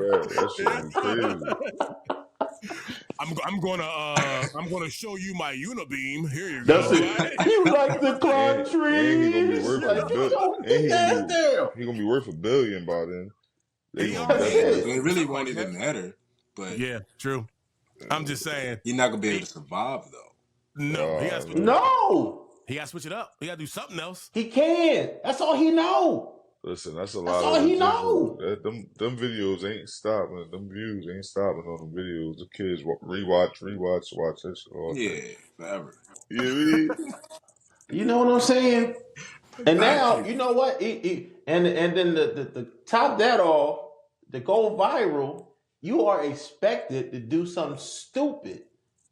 That shit is crazy. I'm gonna show you my unibeam. Here you go. That's it. You like the country? And he gonna be worth $1 billion by then. They He gonna already So is. definitely. it really won't even matter. But Yeah, true. I'm just saying. you're not gonna be able to survive though. No, he got to switch it Man. up. No, He got to switch it up. He got to do something else. he can. That's all he know. Listen, that's a That's lot all of he residuals. know. Them videos ain't stopping. Them views ain't stopping on the videos. The kids rewatch that shit all Yeah, day. forever. You know what I mean? You know what I'm saying? And Got now, you. you know what? And then the top that off, to go viral, you are expected to do something stupid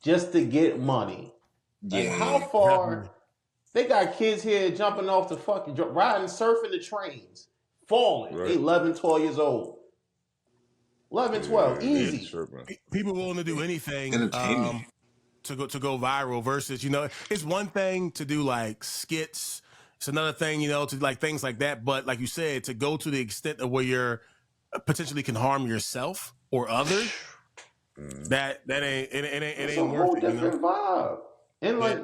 just to get money. Like Yeah. how far Definitely. they got kids here jumping off the fucking riding, surfing the trains, falling. Right. They 11, 12 years old. 11, 12, Yeah, easy. tripping. People willing to do anything Entertainment. to go viral versus, it's one thing to do like skits. It's another thing, to like things like that. But like you said, to go to the extent of where you're potentially can harm yourself or others, that ain't It's a ain't whole worth it. different vibe. And like,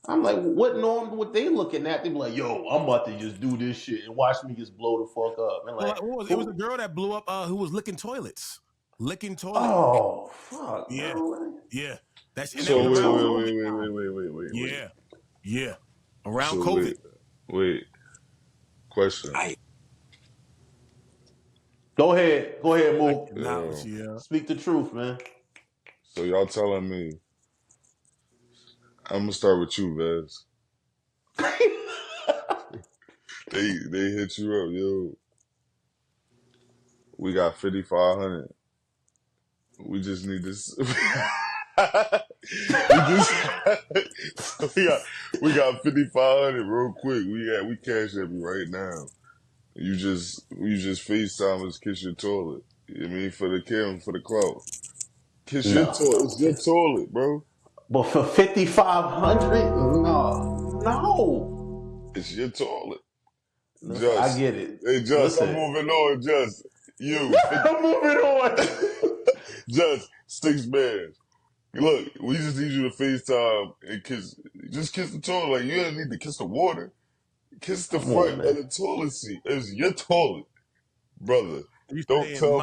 I'm like, what norm would they looking at? They be like, yo, I'm about to just do this shit and watch me just blow the fuck up. And like, It was a girl that blew up who was licking toilets. Licking toilets. oh fuck, Yeah. bro. Yeah. That's and So that was wait, around wait, COVID wait, wait, time. wait, wait, wait, wait, wait. Yeah. Yeah. Around So COVID. wait. Question. Go ahead, Moo. Acknowledge, yeah. Speak the truth, man. So y'all telling me? I'm gonna start with you, Vez. They hit you up, yo. We got 5,500. We just need this. we got 5,500 real quick. We cash at me right now. You just FaceTime us, kiss your toilet. You know what I mean, for the camera, for the clout. Kiss your toilet. It's your toilet, bro. But for 5,500, no. It's your toilet. Listen, Just, I get it. Hey, Just, Listen. I'm moving on. Just, you. I'm moving on. Just 6 bands. Look, we just need you to FaceTime and kiss. Just kiss the toilet. Like, you don't need to kiss the water. Kiss the front of the toilet seat. It's your toilet, brother. Don't tell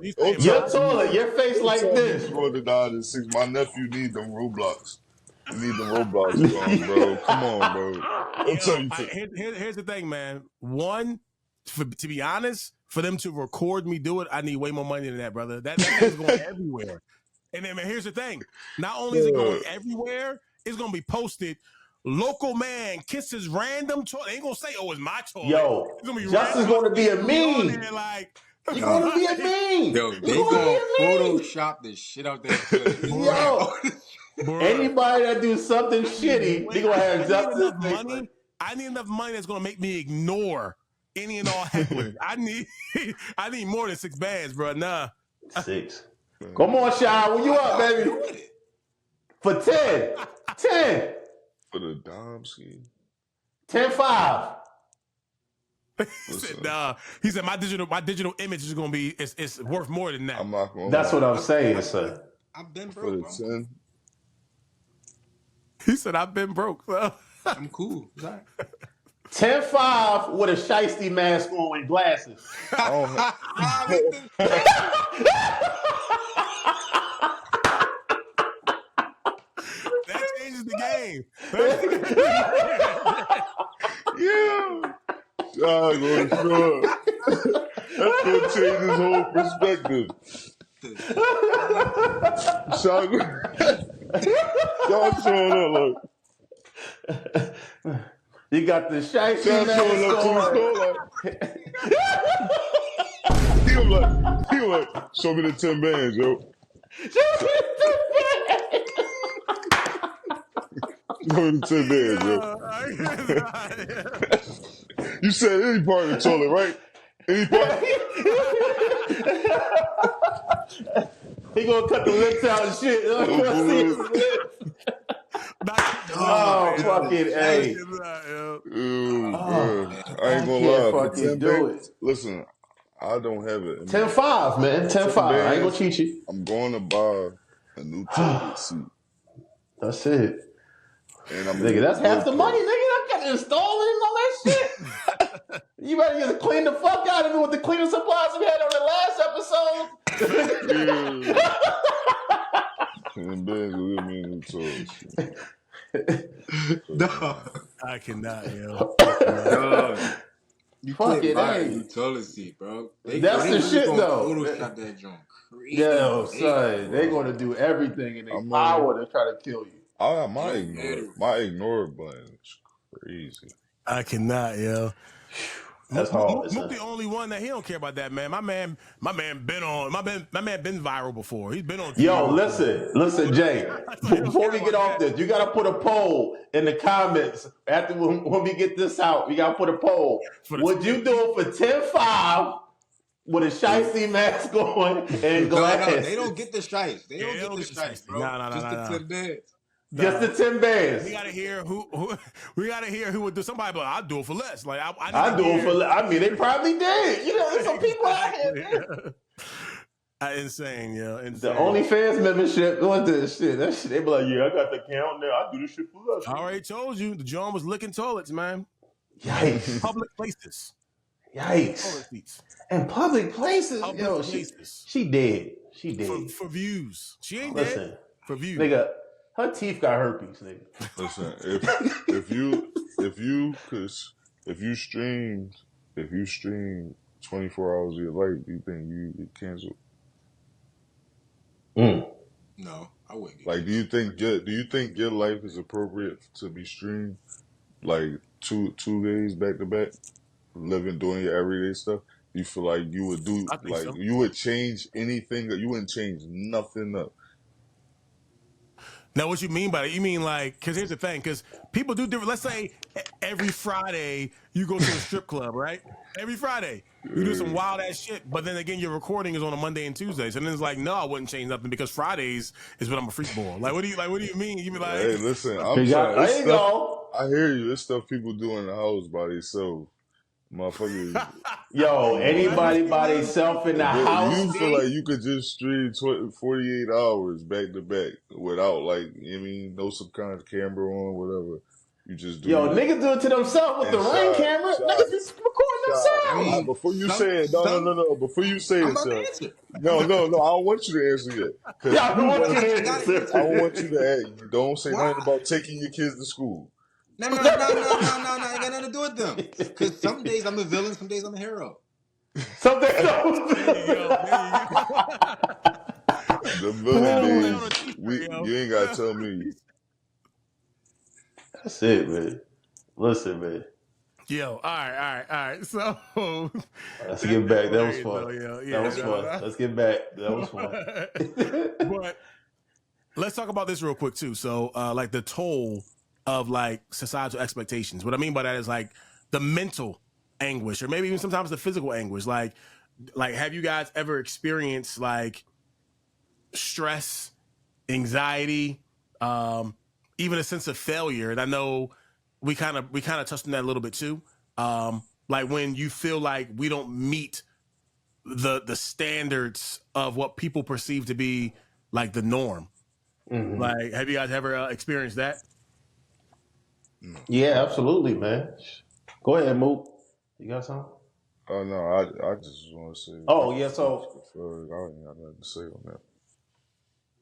me. Your toilet, your face like this. You're going to 9 and 6. My nephew need them Roblox. You need them Roblox gone, bro. Come on, bro. Don't tell you. Here's the thing, man. One, to be honest, for them to record me do it, I need way more money than that, brother. That thing's going everywhere. And then, man, here's the thing. Not only is it going everywhere, it's going to be posted. Local man kisses random toilet. They ain't going to say, oh, it's my toilet. Yo, it's gonna be Justin's going to be a meme. He's going to be a meme. Yo, they gonna Photoshop the shit out that toilet. Yo. Anybody that do something shitty, they gonna have Justin's money. I need enough money that's gonna make me ignore any and all hecklers. I need more than 6 bands, bro. Nah. 6. Come on, Shy. Where you up, baby? For 10. 10. For the dime scheme. 10-5. He said, nah. He said my digital image is gonna be it's worth more than that. I'm not gonna That's what I'm saying, sir. I've been For broke. the 10. He said I've been broke. So. I'm cool. Right. 10-5 with a shiesty mask on and glasses. That changes the game. Yeah. Sure. That's gonna change his whole perspective. Y'all showing up like you got the shiesty y'all mask showing up to the on. store like he was like, show me the 10 bands, yo. Show me the 10 bands, yo. You said any part of the toilet, right? Any part? He gonna cut the lips out and shit. Oh, fucking A. I ain't gonna lie. For 10 do bands, listen, I don't have it. 10-5, man. 10-5. I ain't gonna cheat you. I'm going to buy a new toilet seat. That's it. And I'm Nigga, that's half the money, nigga. I got to install it and all that shit. You better just clean the fuck out of me with the cleaning supplies we had on the last episode. And Ben go get me a new toilet seat. No. I cannot, yo. Dog. You Fuck can't it, buy a ain't. new toilet seat, bro. That's the shit, though. Photoshop that junk. Crazy. Yo, son, they're gonna do everything in their power to try to kill you. I got my ignore button. It's crazy. I cannot, yo. That's hard. Mook the only one that he don't care about that, man. My man been viral before. He's been on TV. Yo, listen, Jay. Before we get off this, you gotta put a poll in the comments. After when we get this out, we gotta put a poll. Would you do it for 10-5 with a shiesty mask on and glass? No, they don't get the shice. They don't get the shice, bro. No. Just the 10 bands. Just the 10 bands. We gotta hear who would do. Somebody, but I'll do it for less. Like I do it for less. I mean, they probably did. You know, there's some people out here. Insane, yo. Insane. The OnlyFans membership doing this shit. That shit, they be like, yeah, I got the account there. I do this shit for less. I already told you, the John was licking toilets, man. Yikes. Public places. Yikes. Toilet seats. And public places. Public places. She dead. She dead. For views. She ain't Listen, dead. For views. Nigga, her teeth got herpes, nigga. Listen, if you stream 24 hours of your life, do you think you get canceled? No, I wouldn't. Like, do you think your life is appropriate to be streamed like two days back to back, doing your everyday stuff? You feel like you would do so. You would change anything, or you wouldn't change nothing up? Now, what you mean by that? You mean like, because here's the thing, because people do different. Let's say every Friday you go to a strip club, right? Every Friday you do some wild ass shit, but then again your recording is on a Monday and Tuesday. So then it's like, no, I wouldn't change nothing because Fridays is when I'm a freak ball. Like, what do you mean? You mean like, hey, listen, I hear you. It's stuff people do in the house by themselves. Motherfuckers. Yo, anybody by themselves in the house. You feel like you could just stream 48 hours back to back without, like, no some kind of camera on, whatever. You just do it. Niggas do it to themselves with the Ring camera. Niggas be recording themselves. Before you say it, no. Before you say it, sir. No. I don't want you to answer yet. I don't want you to answer. I want you to ask. Don't say nothing about taking your kids to school. No. It got nothing to do with them. Because some days I'm a villain, some days I'm a hero. Some days there you go. The villain days, you ain't got to tell me. That's it, man. Listen, man. Yo, all right. So let's get back. That was fun. That was fun. Let's get back. That was fun. But let's talk about this real quick too. So, like the toll of like societal expectations. What I mean by that is like the mental anguish, or maybe even sometimes the physical anguish. Like have you guys ever experienced like stress, anxiety, even a sense of failure? And I know we kind of touched on that a little bit too. Like when you feel like we don't meet the standards of what people perceive to be like the norm. Mm-hmm. Like, have you guys ever experienced that? Yeah, absolutely, man. Go ahead, Mook. You got something? Oh no, I just want to say. Oh yeah, so I don't got nothing to say on that.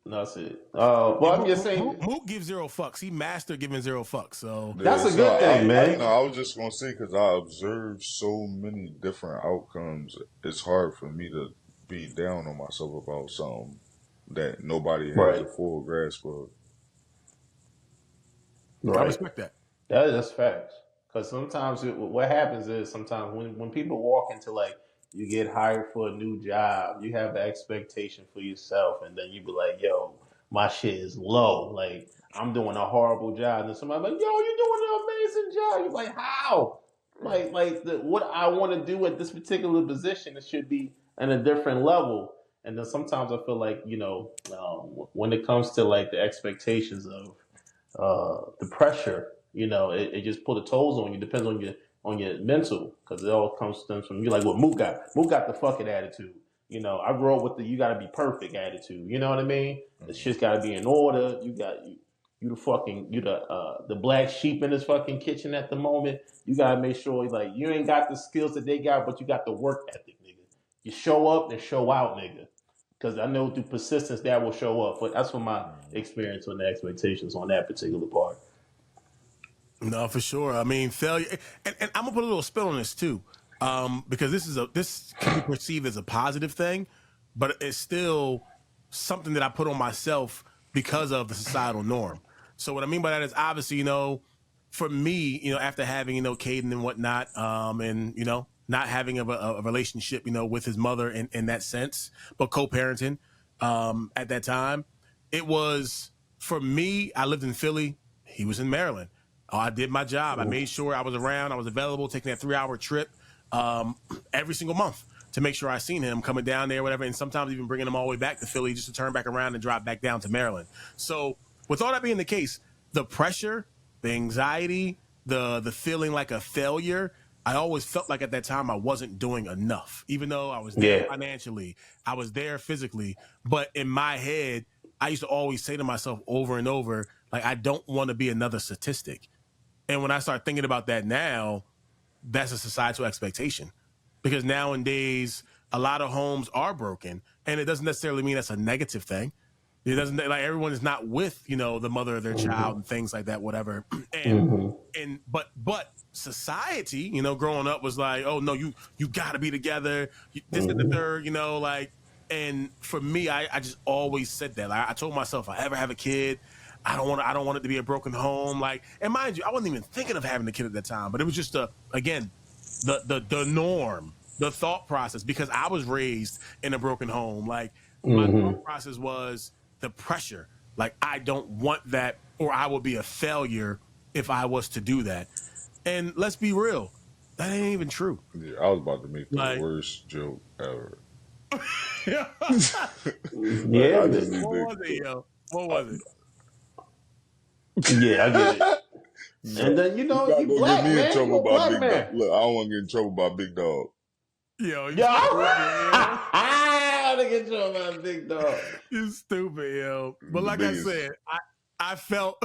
That's it. Well, I'm just saying. Mook gives zero fucks. He mastered giving zero fucks. So that's a good thing, man. I was just gonna say because I observed so many different outcomes. It's hard for me to be down on myself about something that nobody has a full grasp of. Right. I respect that. That's facts. Because sometimes what happens is sometimes when people walk into like, you get hired for a new job, you have the expectation for yourself, and then you be like, yo, my shit is low. Like, I'm doing a horrible job. And then somebody's like, yo, you're doing an amazing job. You're like, how? What I want to do at this particular position, it should be at a different level. And then sometimes I feel like, when it comes to like the expectations of the pressure, it just put the tolls on you. Depends on your mental, because it all stems from you. Like what Mook got. Mook got the fucking attitude. I grew up with the you got to be perfect attitude. You know what I mean? The shit's got to be in order. the black sheep in his fucking kitchen at the moment. You gotta make sure like you ain't got the skills that they got, but you got the work ethic, nigga. You show up and show out, nigga. Because I know through persistence that will show up. But that's from my experience on the expectations on that particular part. No, for sure. I mean, failure, and I'm gonna put a little spin on this too, because this can be perceived as a positive thing, but it's still something that I put on myself because of the societal norm. So what I mean by that is obviously, for me, after having Caden and whatnot, and not having a relationship, with his mother in that sense, but co-parenting, at that time, it was for me. I lived in Philly. He was in Maryland. Oh, I did my job. I made sure I was around. I was available, taking that 3-hour trip every single month to make sure I seen him coming down there, whatever, and sometimes even bringing him all the way back to Philly just to turn back around and drive back down to Maryland. So with all that being the case, the pressure, the anxiety, the feeling like a failure, I always felt like at that time I wasn't doing enough, even though I was there financially, I was there physically. But in my head, I used to always say to myself over and over, like, I don't want to be another statistic. And when I start thinking about that now, that's a societal expectation. Because nowadays, a lot of homes are broken. And it doesn't necessarily mean that's a negative thing. It doesn't, like, everyone is not with, the mother of their child and things like that, whatever. And but society, growing up was like, oh no, you gotta be together. This and the third, and for me, I just always said that. Like, I told myself, if I ever have a kid, I don't want it to be a broken home. Like, and mind you, I wasn't even thinking of having a kid at that time, but it was just the norm, the thought process, because I was raised in a broken home. Like, my thought process was the pressure. Like, I don't want that, or I will be a failure if I was to do that. And let's be real, that ain't even true. Yeah, I was about to make the worst joke ever. Yeah. What was it, yo? What was it? Yeah, I get it. And then you black, get me man. in trouble by Big man. Dog. Look, I don't want to get in trouble by Big Dog. Yo, I want to get in trouble by Big Dog. You stupid, yo. But like I said, I felt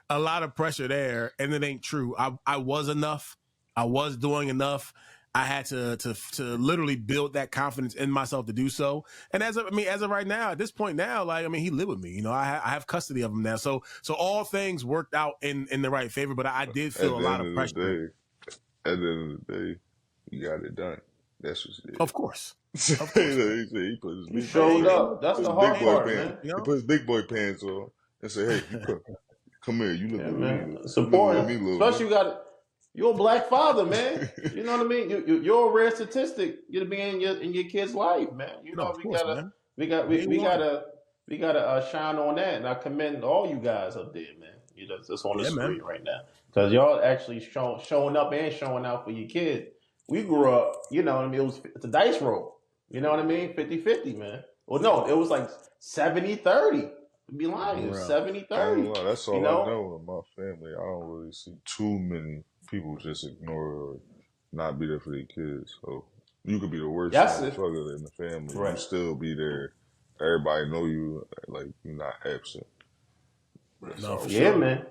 a lot of pressure there, and it ain't true. I was enough. I was doing enough. I had to literally build that confidence in myself to do so. And as of right now, at this point now, he lived with me. I have custody of him now. So all things worked out in the right favor. But I did feel a lot of pressure. At the end of the day, you got it done. That's what it is. Of course. He put his big showed up. That's the hard part, man. He put his big boy pants on and said, "Hey, come here. You look at me. Support him. Especially you're a black father, man. You know what I mean? You're a rare statistic. You'll be in your kid's life, man. We gotta shine on that, and I commend all you guys up there, man. That's on the screen right now, because y'all actually showing up and showing out for your kid. We grew up, you know what I mean? It's a dice roll. You know what I mean? 50-50, man. Well, no, it was like 70-30. Be lying. It was 70-30. That's all I know in my family. I don't really see too many people just ignore or not be there for their kids. So you could be the worst motherfucker in the family. Right. You still be there. Everybody know you, like, you're not absent. No, for sure. Man.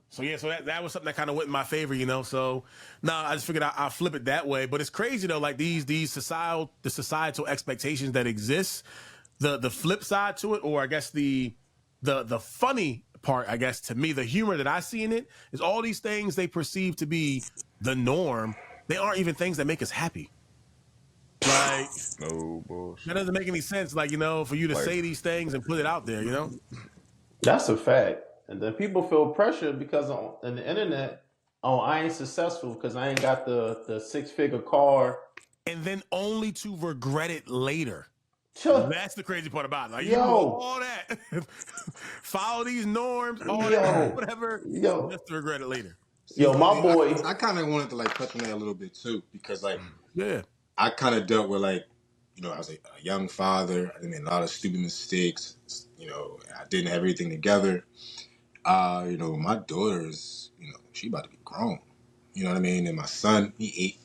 So that was something that kind of went in my favor, So I just figured I'll flip it that way. But it's crazy though, like these societal expectations that exist. The flip side to it, or I guess the funny part, I guess, to me, the humor that I see in it is all these things they perceive to be the norm. They aren't even things that make us happy. Like, no bullshit. That doesn't make any sense. Like, for you to say these things and put it out there, That's a fact. And then people feel pressure because on the internet, I ain't successful because I ain't got the 6-figure car. And then only to regret it later. That's the crazy part about it. Like, you do all that, follow these norms, all that, whatever, just to regret it later. My boy. I kind of wanted to touch on that a little bit too, because I kind of dealt with I was a young father. I made a lot of stupid mistakes. I didn't have everything together. My daughter's, she about to be grown. You know what I mean? And my son, he 8.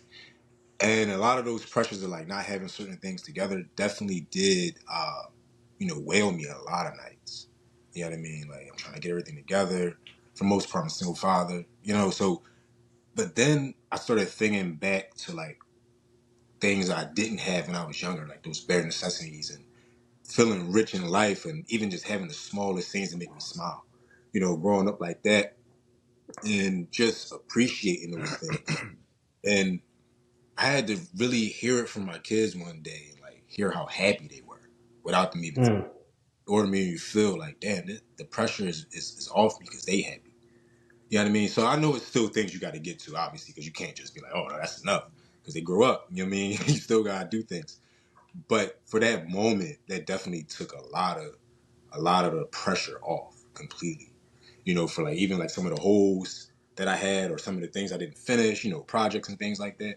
And a lot of those pressures of not having certain things together definitely did, weigh on me a lot of nights. You know what I mean? Like, I'm trying to get everything together. For the most part, I'm a single father, you know, so, but then I started thinking back to, like, things I didn't have when I was younger, like those bare necessities and feeling rich in life and even just having the smallest things that make me smile. You know, growing up like that and just appreciating those things. And I had to really hear it from my kids one day and like hear how happy they were without them even or me you feel like, damn, the pressure is off me because they happy. You know what I mean? So I know it's still things you got to get to, obviously, because you can't just be like, oh, no, that's enough. Because they grow up, you know what I mean? You still got to do things. But for that moment, that definitely took a lot of the pressure off completely. You know, for like even like some of the holes that I had or some of the things I didn't finish, you know, projects and things like that.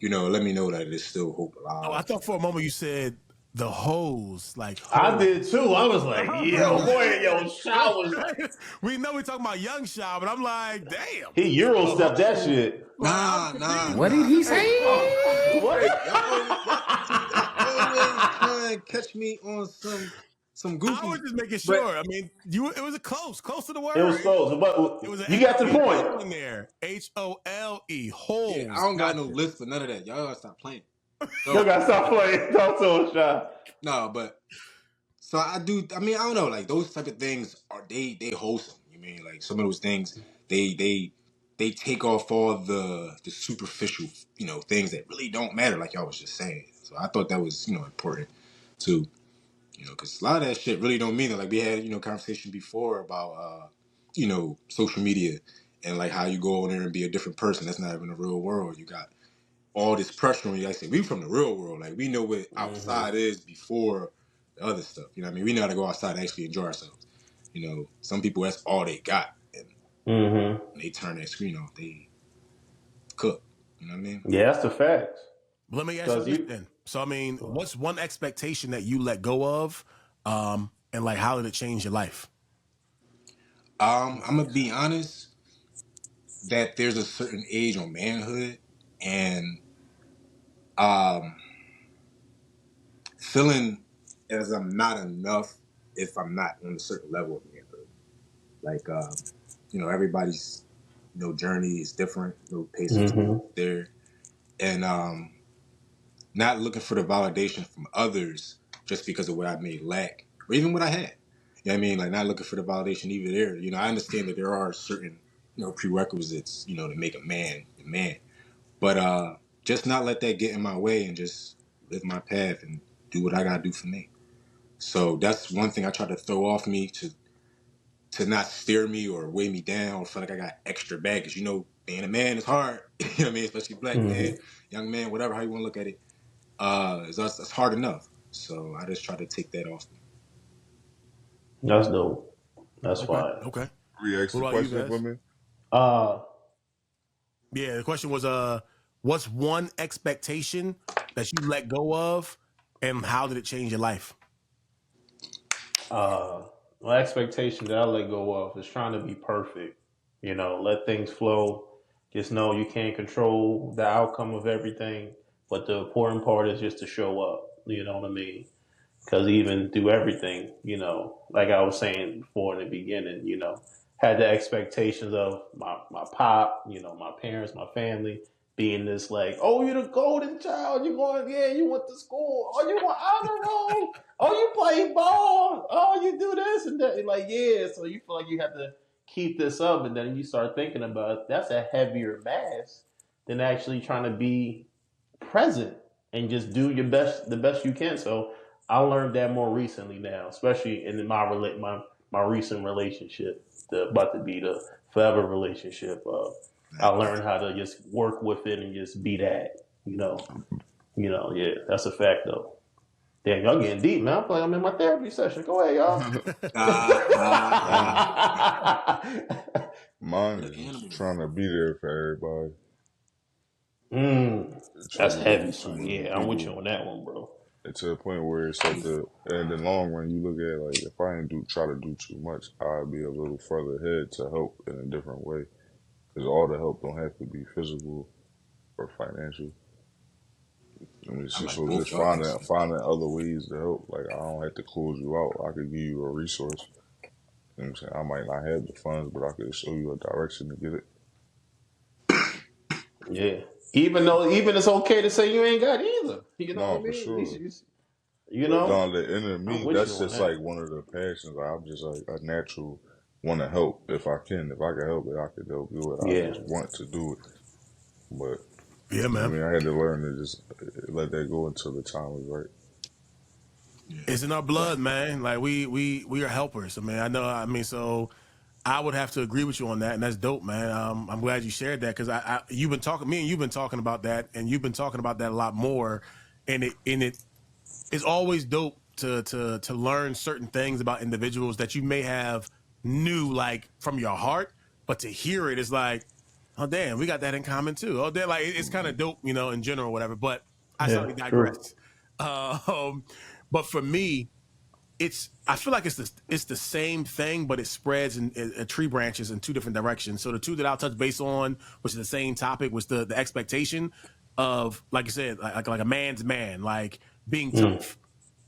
You know, let me know that there's still hope Oh, I alive. thought for a moment you said the hose, like I hose. did too. I was like, yo, boy, yo, Shaw was like, We know we talking about young Shaw, but I'm like, damn. he Euro stepped that shit. Like, I'm Nah. confused. What did he say? What? Hey, y'all always trying to catch me on some I was goofy. just making But sure. I mean, it was close to the word. It was close, It was but an you got the point. in there. HOLE, yeah, I holes. don't got no Gotcha. list for none of that. Y'all gotta stop playing. You So gotta stop playing. Talk to him, Shaw. no, but so I do. I mean, I don't know. Like those type of things are they wholesome. You mean like some of those things they take off all the superficial things that really don't matter. Like y'all was just saying. So I thought that was important too. Because a lot of that shit really don't mean it. Like we had conversation before about social media and like how you go on there and be a different person. That's not even the real world. You got all this pressure on you. Like I said, we from the real world. Like we know what outside is before the other stuff. You know what I mean? We know how to go outside and actually enjoy ourselves. Some people that's all they got, and when they turn that screen off, they cook. You know what I mean? Yeah, that's the facts. Let me ask you this then. So, I mean, what's one expectation that you let go of, and like how did it change your life? I'm gonna be honest that there's a certain age on manhood and um, feeling as I'm not enough if I'm not on a certain level of manhood. Like, everybody's journey is different, pace of there, and not looking for the validation from others just because of what I may lack or even what I had. You know what I mean? Like not looking for the validation even there. I understand that there are certain prerequisites to make a man a man, but just not let that get in my way and just live my path and do what I gotta do for me. So that's one thing I try to throw off me to not steer me or weigh me down or feel like I got extra baggage. Being a man is hard. You know what I mean? Especially black man, young man, whatever how you want to look at it. It's hard enough. So I just try to take that off me. That's dope. That's fine. Okay. Re-ask What the about you question for guys? me. Yeah, the question was, what's one expectation that you let go of, and how did it change your life? My expectation that I let go of is trying to be perfect. Let things flow. Just know you can't control the outcome of everything, but the important part is just to show up. You know what I mean? Because even through everything, like I was saying before in the beginning, had the expectations of my pop, my parents, my family being this like, oh, you're the golden child. You're going, yeah, you went to school. Oh, you want honor roll. Oh, you play ball. Oh, you do this and that. Like, yeah. So you feel like you have to keep this up. And then you start thinking about that's a heavier mass than actually trying to be present and just do the best you can. So I learned that more recently now, especially in my recent relationship, about to be the forever relationship. I learned how to just work with it and just be that. Yeah, that's a fact though. Damn, y'all getting deep, man. I feel like I'm in my therapy session. Go ahead, y'all. Mine The is just animal. trying to be there for everybody. That's Trying to heavy, get too son. many Yeah, I'm with you people on that one, bro. to the point where it's in the long run, you look at like if I didn't try to do too much, I'd be a little further ahead to help in a different way. Because all the help don't have to be physical or financial. I mean, I like so both just y'all finding answers. finding other ways to help. Like I don't have to close you out. I could give you a resource. You know what I'm saying? I might not have the funds, but I could show you a direction to get it. Yeah. Even it's okay to say you ain't got either. You know what No, I for mean? sure. You But know? down the inner I'm me, with you that's on just that. like one of the passions. Like, I'm just like a natural want to help if I can. If I can help it, I can help do it. I Yeah. just want to do it. But Yeah, I man. mean, I had to learn to just let that go until the time was right. It's in our blood, man. Like we are helpers. I mean, I know. I mean, so I would have to agree with you on that, and that's dope, man. I'm glad you shared that because you've been talking, me and you've been talking about that, and you've been talking about that a lot more, and it's always dope to learn certain things about individuals that you may have knew like from your heart, but to hear it is like, oh damn, we got that in common too. Oh damn, like it's kind of dope, in general, whatever. But I Yeah. slightly True. digress. But for me, I feel like it's the same thing, but it spreads in tree branches in two different directions. So the two that I'll touch base on, which is the same topic, was the expectation of, like you said, like a man's man, like being tough.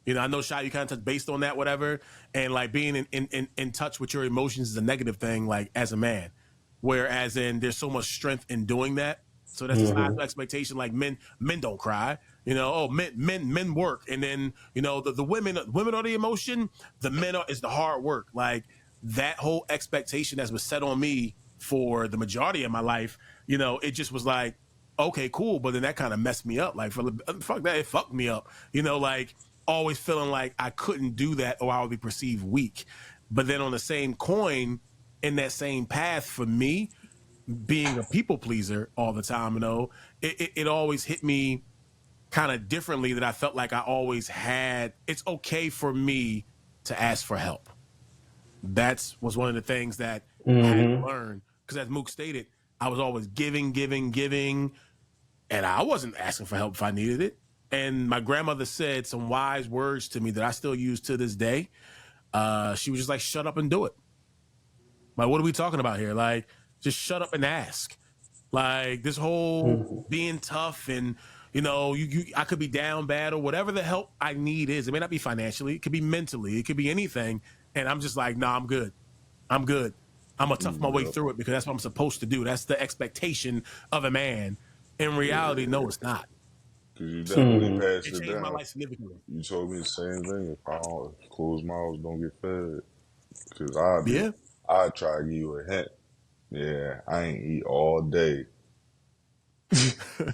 I know, Shy, you kind of touched based on that, whatever, and like being in touch with your emotions is a negative thing, like as a man. Whereas there's so much strength in doing that. So that's the societal expectation. Like men don't cry. Men work, and then the women are the emotion. The men is the hard work. Like that whole expectation that was set on me for the majority of my life. It just was like, okay, cool, but then that kind of messed me up. Like fuck that, it fucked me up. Like always feeling like I couldn't do that or I would be perceived weak. But then on the same coin, in that same path for me, being a people pleaser all the time, it always hit me kind of differently that I felt like I always had. It's okay for me to ask for help. That was one of the things that I had to learn. Because as Mook stated, I was always giving, and I wasn't asking for help if I needed it. And my grandmother said some wise words to me that I still use to this day. She was just like, shut up and do it. Like, what are we talking about here? Like, just shut up and ask. Like this whole being tough and I could be down bad or whatever the help I need is. It may not be financially, it could be mentally, it could be anything. And I'm just like, nah, I'm good. I'm gonna tough my way through it because that's what I'm supposed to do. That's the expectation of a man. In reality, no, it's not. Because you definitely passed It it changed my down. life significantly. You told me the same thing. If closed mouths don't get fed. Because Yeah. I'd try to give you a hint. Yeah, I ain't eat all day.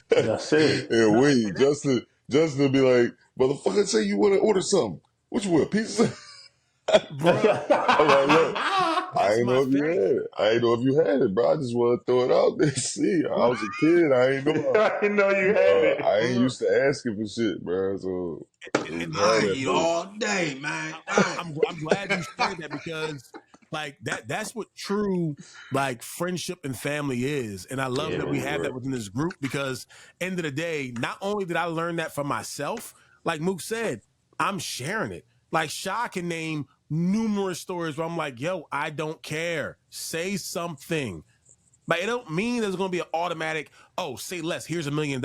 That's it. And wait, just to be like, motherfucker, say you want to order something. What you want, pizza? Bruh. I'm like, look, I That's ain't my know if you thing. had it. I ain't know if you had it, bro. I just want to throw it out there. See, I was a kid. I ain't know. I didn't know you had it. I ain't used to asking for shit, bro. So it was And hard I at eat first. all day, man. I'm glad you shared that because like that's what true like friendship and family is. And I love that we have that within this group because end of the day, not only did I learn that for myself, like Mook said, I'm sharing it. Like Sha can name numerous stories where I'm like, yo, I don't care. Say something. Like it don't mean there's gonna be an automatic, oh, say less, here's $1 million.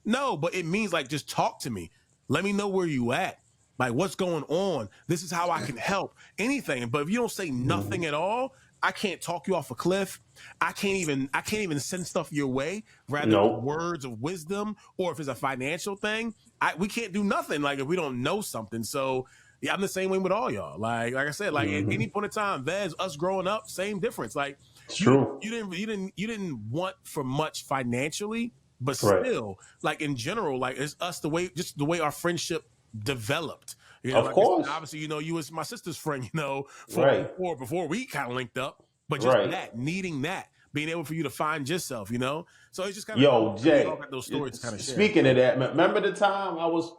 No, but it means like just talk to me. Let me know where you at. Like what's going on? This is how I can help. Anything. But if you don't say nothing at all, I can't talk you off a cliff. I can't even send stuff your way, rather with Nope. words of wisdom or if it's a financial thing. We can't do nothing like if we don't know something. So yeah, I'm the same way with all y'all. Like I said, like at any point in time, Vez, us growing up, same difference. Like It's you true. you didn't want for much financially, but Right. still, like in general, like it's us the way our friendship developed. Of Like I said, course. obviously, you was my sister's friend, for Right. before we kind of linked up, but just Right. that needing that, being able for you to find yourself. So it's just kind of Yo, we all Jay. got those stories to kind of share. Speaking of that, remember the time I was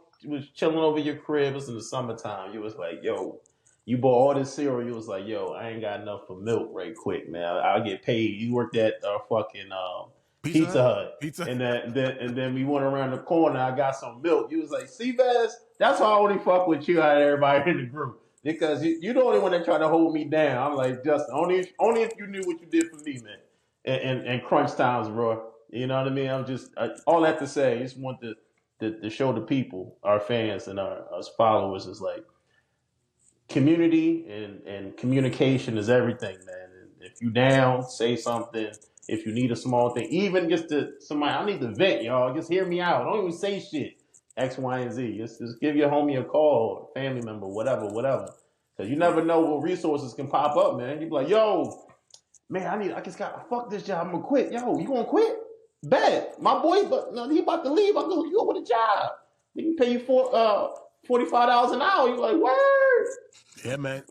chilling over your crib? It was in the summertime. You was like, yo, you bought all this cereal. You was like, yo, I ain't got enough for milk right quick, man. I'll get paid. You worked at fucking Pizza Hut. Pizza. And then we went around the corner. I got some milk. You was like, see, Vaz, that's why I only fuck with you out of everybody in the group. Because you're the only one that tried to hold me down. I'm like, Justin, only if you knew what you did for me, man. And crunch times, bro. You know what I mean? I'm just all that to say. I just want to show the people, our fans and our followers, is like community and communication is everything, man. And if you down, say something. If you need a small thing, even just somebody, I need to vent, y'all. Just hear me out. Don't even say shit. X, Y, and Z. Just give your homie a call, family member, whatever. Because you never know what resources can pop up, man. You be like, yo, man, I just got fuck this job. I'm gonna quit. Yo, you gonna quit? Bet. My boy, he about to leave. I'm gonna go with a job. We can pay you $45 an hour. You like, word? Yeah, man.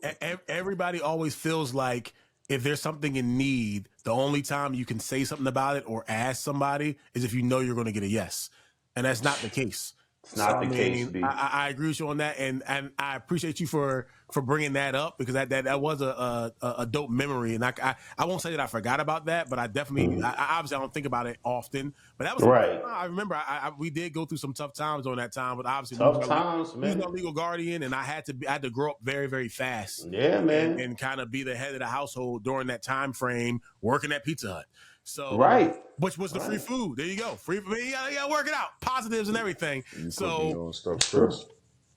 Everybody always feels like if there's something in need, the only time you can say something about it or ask somebody is if you know you're going to get a yes. And that's not the case. It's not the case, B. I agree with you on that, and I appreciate you for bringing that up, because that was a dope memory, and I won't say that I forgot about that, but I definitely obviously I don't think about it often, but that was right. I remember we did go through some tough times during that time, but obviously man. a legal guardian, and I had to grow up very, very fast, man, and kind of be the head of the household during that time frame, working at Pizza Hut. So which was the free food. There you go. Free food. You gotta work it out. Positives and everything. So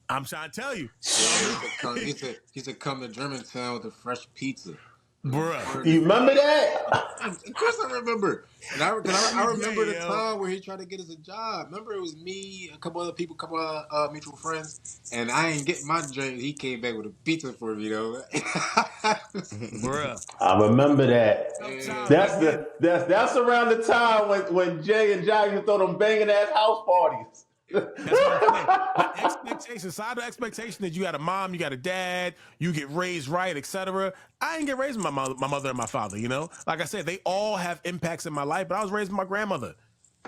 I'm trying to tell you. He said come to Germantown with a fresh pizza. Bruh. You remember that? Of course I remember. And I remember the time where he tried to get us a job. Remember, it was me, a couple other people, a couple of mutual friends, and I ain't getting my drink. He came back with a pizza for me, though. Bruh. I remember that. Yeah. That's around the time when Jay and Jock used to throw them banging ass house parties. That's what I'm saying. Societal expectation that you got a mom, you got a dad, you get raised right, etc. I didn't get raised with my mother and my father, you know? Like I said, they all have impacts in my life, but I was raised with my grandmother.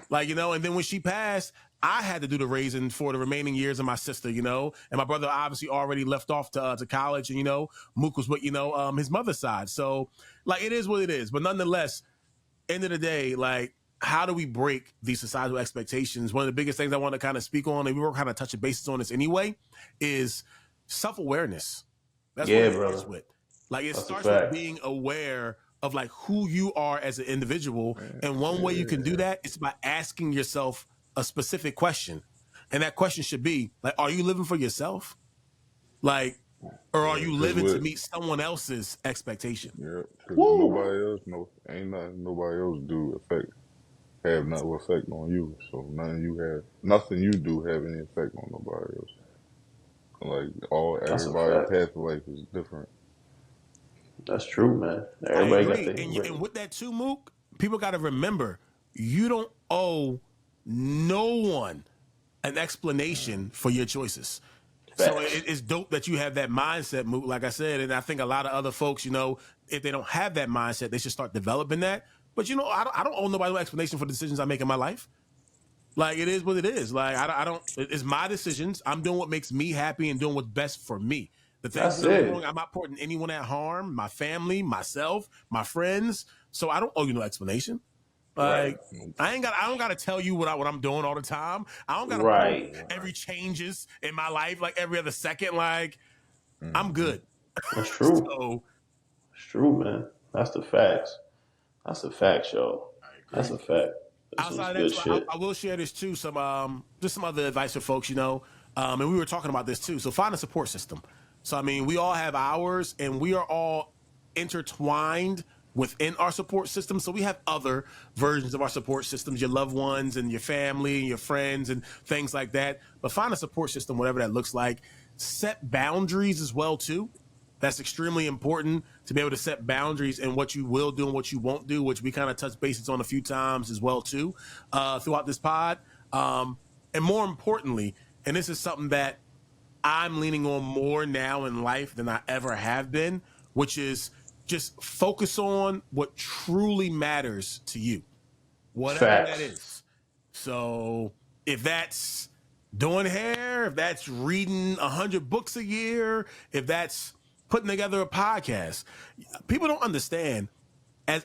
Like, you know, and then when she passed, I had to do the raising for the remaining years of my sister, you know? And my brother obviously already left off to college, and, you know, Mook was with, his mother's side. So, like, it is what it is. But nonetheless, end of the day, like, how do we break these societal expectations? One of the biggest things I want to kind of speak on, and we were kind of touching bases on this anyway, is self-awareness. That's what it starts with. Like, it starts with being aware of, like, who you are as an individual. And one way you can do that is by asking yourself a specific question. And that question should be, like, are you living for yourself? Like, or are you living to meet someone else's expectation? Yeah, because nobody else ain't nothing nobody else do have no effect on you. So nothing you do have any effect on nobody else. Like everybody's path of life is different. That's true, man. Everybody got and with that too, Mook, people got to remember, you don't owe no one an explanation for your choices. So it's dope that you have that mindset, Mook, like I said, and I think a lot of other folks, you know, if they don't have that mindset, they should start developing that. But, you know, I don't owe nobody no explanation for the decisions I make in my life. Like, it is what it is. Like, I don't, it's my decisions. I'm doing what makes me happy and doing what's best for me. The things that I'm doing, I'm not putting anyone at harm, my family, myself, my friends. So I don't owe you no explanation. Like, I don't got to tell you what I'm doing all the time. I don't got to every changes in my life, like every other second. Like, I'm good. That's true. It's true, man. That's the facts. That's a fact, y'all. That's a fact. Outside of that, I will share this too. Just some other advice for folks, you know. And we were talking about this too. So find a support system. So, I mean, we all have ours, and we are all intertwined within our support system. So we have other versions of our support systems, your loved ones and your family and your friends and things like that. But find a support system, whatever that looks like. Set boundaries as well, too. That's extremely important, to be able to set boundaries in what you will do and what you won't do, which we kind of touched bases on a few times as well, too, throughout this pod. And more importantly, and this is something that I'm leaning on more now in life than I ever have been, which is just focus on what truly matters to you, whatever that is. So if that's doing hair, if that's reading 100 books a year, if that's putting together a podcast, people don't understand.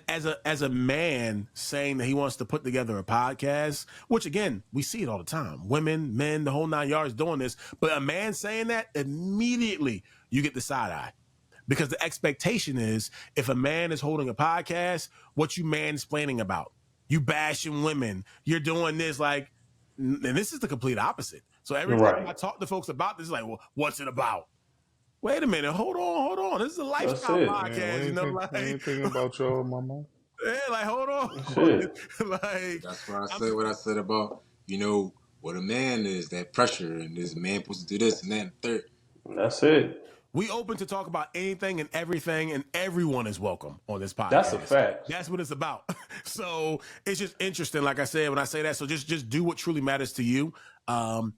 As a man saying that he wants to put together a podcast, which again, we see it all the time. Women, men, the whole 9 yards doing this. But a man saying that, immediately you get the side eye. Because the expectation is, if a man is holding a podcast, what you mansplaining about? You bashing women. You're doing this, like, and this is the complete opposite. So every time I talk to folks about this, like, well, what's it about? wait a minute, hold on. This is a lifestyle it. podcast, we ain't thinking about y'all, mama. Yeah, like hold on. Shit. Like That's why I said what I said about, what a man is, that pressure, and this man supposed to do this and that and third. That's it. we open to talk about anything and everything, and everyone is welcome on this podcast. That's a fact. That's what it's about. So it's just interesting, like I said, when I say that. So just do what truly matters to you,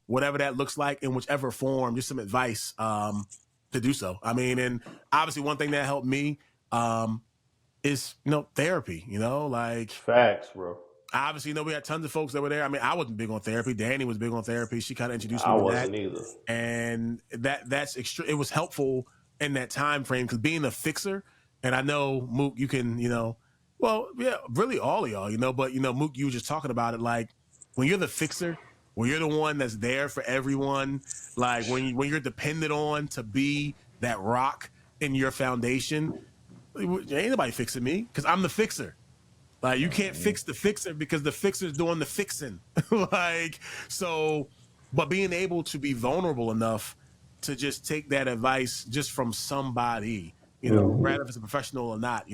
whatever that looks like in whichever form. Just some advice to do so. I mean, and obviously one thing that helped me is therapy. Like Facts, bro. obviously, we had tons of folks that were there. I mean, I wasn't big on therapy. Danny was big on therapy. She kind of introduced me to that. I wasn't either. And that's extra. It was helpful in that time frame because being a fixer, and I know Mook, you can, well, yeah, really all of y'all, but Mook, you were just talking about it. Like when you're the fixer, when you're the one that's there for everyone, like when you're dependent on to be that rock in your foundation, ain't nobody fixing me because I'm the fixer. Like you can't fix the fixer because the fixer's doing the fixing. But being able to be vulnerable enough to just take that advice just from somebody, rather if it's a professional or not,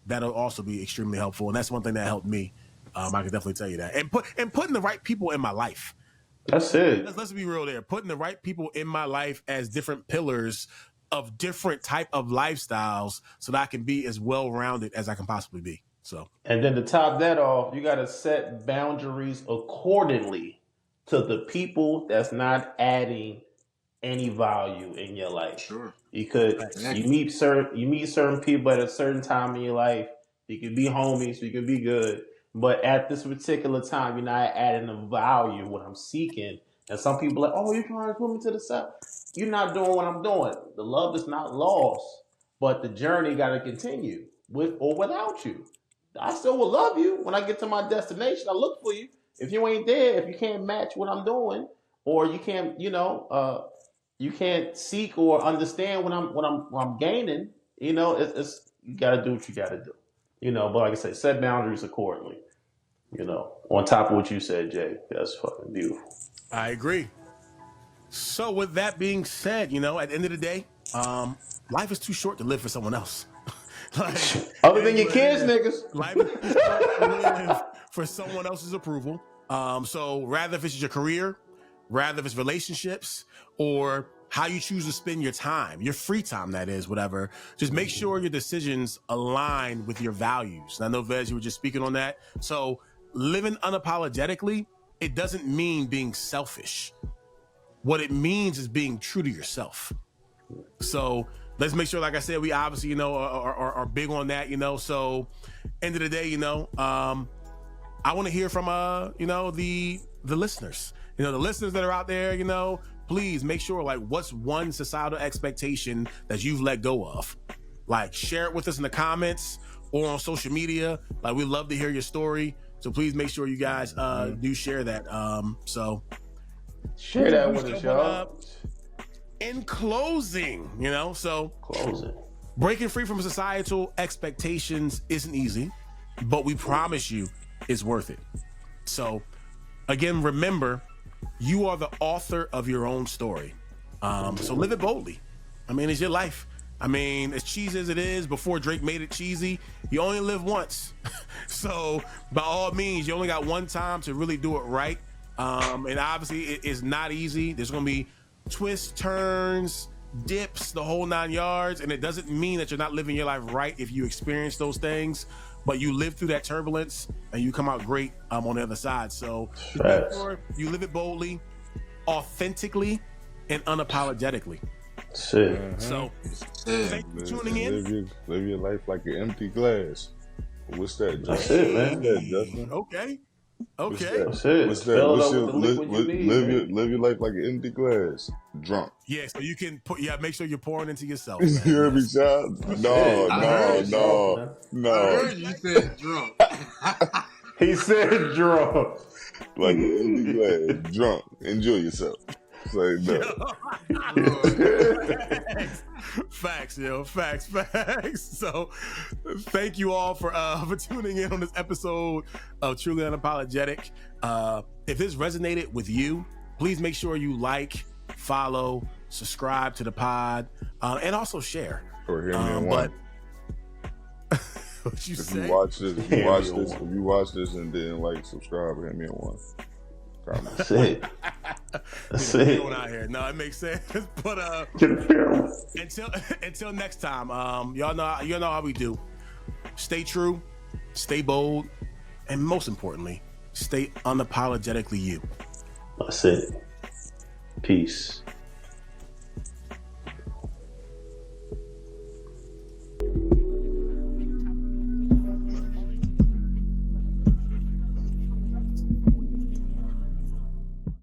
that'll also be extremely helpful. And that's one thing that helped me. I can definitely tell you that. And putting the right people in my life. That's it. Let's be real there. Putting the right people in my life as different pillars of different type of lifestyles so that I can be as well-rounded as I can possibly be. So, and then to top that off, you got to set boundaries accordingly to the people that's not adding any value in your life. Sure. You meet certain people at a certain time in your life. You can be homies, you can be good, but at this particular time, you're not adding the value what I'm seeking. And some people are like, oh, you're trying to put me to the side. You're not doing what I'm doing. The love is not lost, but the journey got to continue with or without you. I still will love you when I get to my destination. I look for you. If you ain't there, if you can't match what I'm doing, or you can't, you can't seek or understand what I'm gaining, it's you got to do what you got to do, But like I said, set boundaries accordingly. On top of what you said, Jay, that's fucking beautiful. I agree. So with that being said, at the end of the day, life is too short to live for someone else. Other than your kids, niggas. Life is too short to live for someone else's approval. So rather if it's your career, rather if it's relationships, or how you choose to spend your time, your free time, that is, whatever, just make sure your decisions align with your values. And I know, Vez, you were just speaking on that. So living unapologetically, it doesn't mean being selfish. What it means is being true to yourself. So let's make sure, like I said, we obviously, are big on that, So end of the day, I want to hear from, the listeners, the listeners that are out there, please make sure, like, what's one societal expectation that you've let go of? Like, share it with us in the comments or on social media. Like, we'd love to hear your story. So please make sure you guys do share that. So share that with us, y'all. In closing, Closing. Breaking free from societal expectations isn't easy, but we promise you it's worth it. So again, remember, you are the author of your own story. So live it boldly. I mean, it's your life. I mean, as cheesy as it is, before Drake made it cheesy, you only live once. So by all means, you only got one time to really do it right. And obviously it is not easy. There's going to be twists, turns, dips, the whole 9 yards. And it doesn't mean that you're not living your life right if you experience those things, but you live through that turbulence and you come out great on the other side. So make sure you live it boldly, authentically, and unapologetically. Shit. So thank you for tuning in. Live your life like an empty glass. What's that, Justin? That's it, man. What's that, Justin? Okay. That's it. What's that? What's your Live your life like an empty glass. Drunk. Yeah, so you can make sure you're pouring into yourself. You hear me, child? No. I heard you said drunk. He said drunk. Like an empty glass. Drunk. Enjoy yourself. Say no. Facts, yo. Facts. So thank you all for tuning in on this episode of Truly Unapologetic. If this resonated with you, please make sure you like, follow, subscribe to the pod, and also share. Or hear me in one. What you If say? you watch this, if you watch this and didn't like, subscribe, hit me in one. That's it. That's it. Going out here. No, it makes sense. But until next time, y'all know how we do. Stay true, stay bold, and most importantly, stay unapologetically you. That's it. Peace.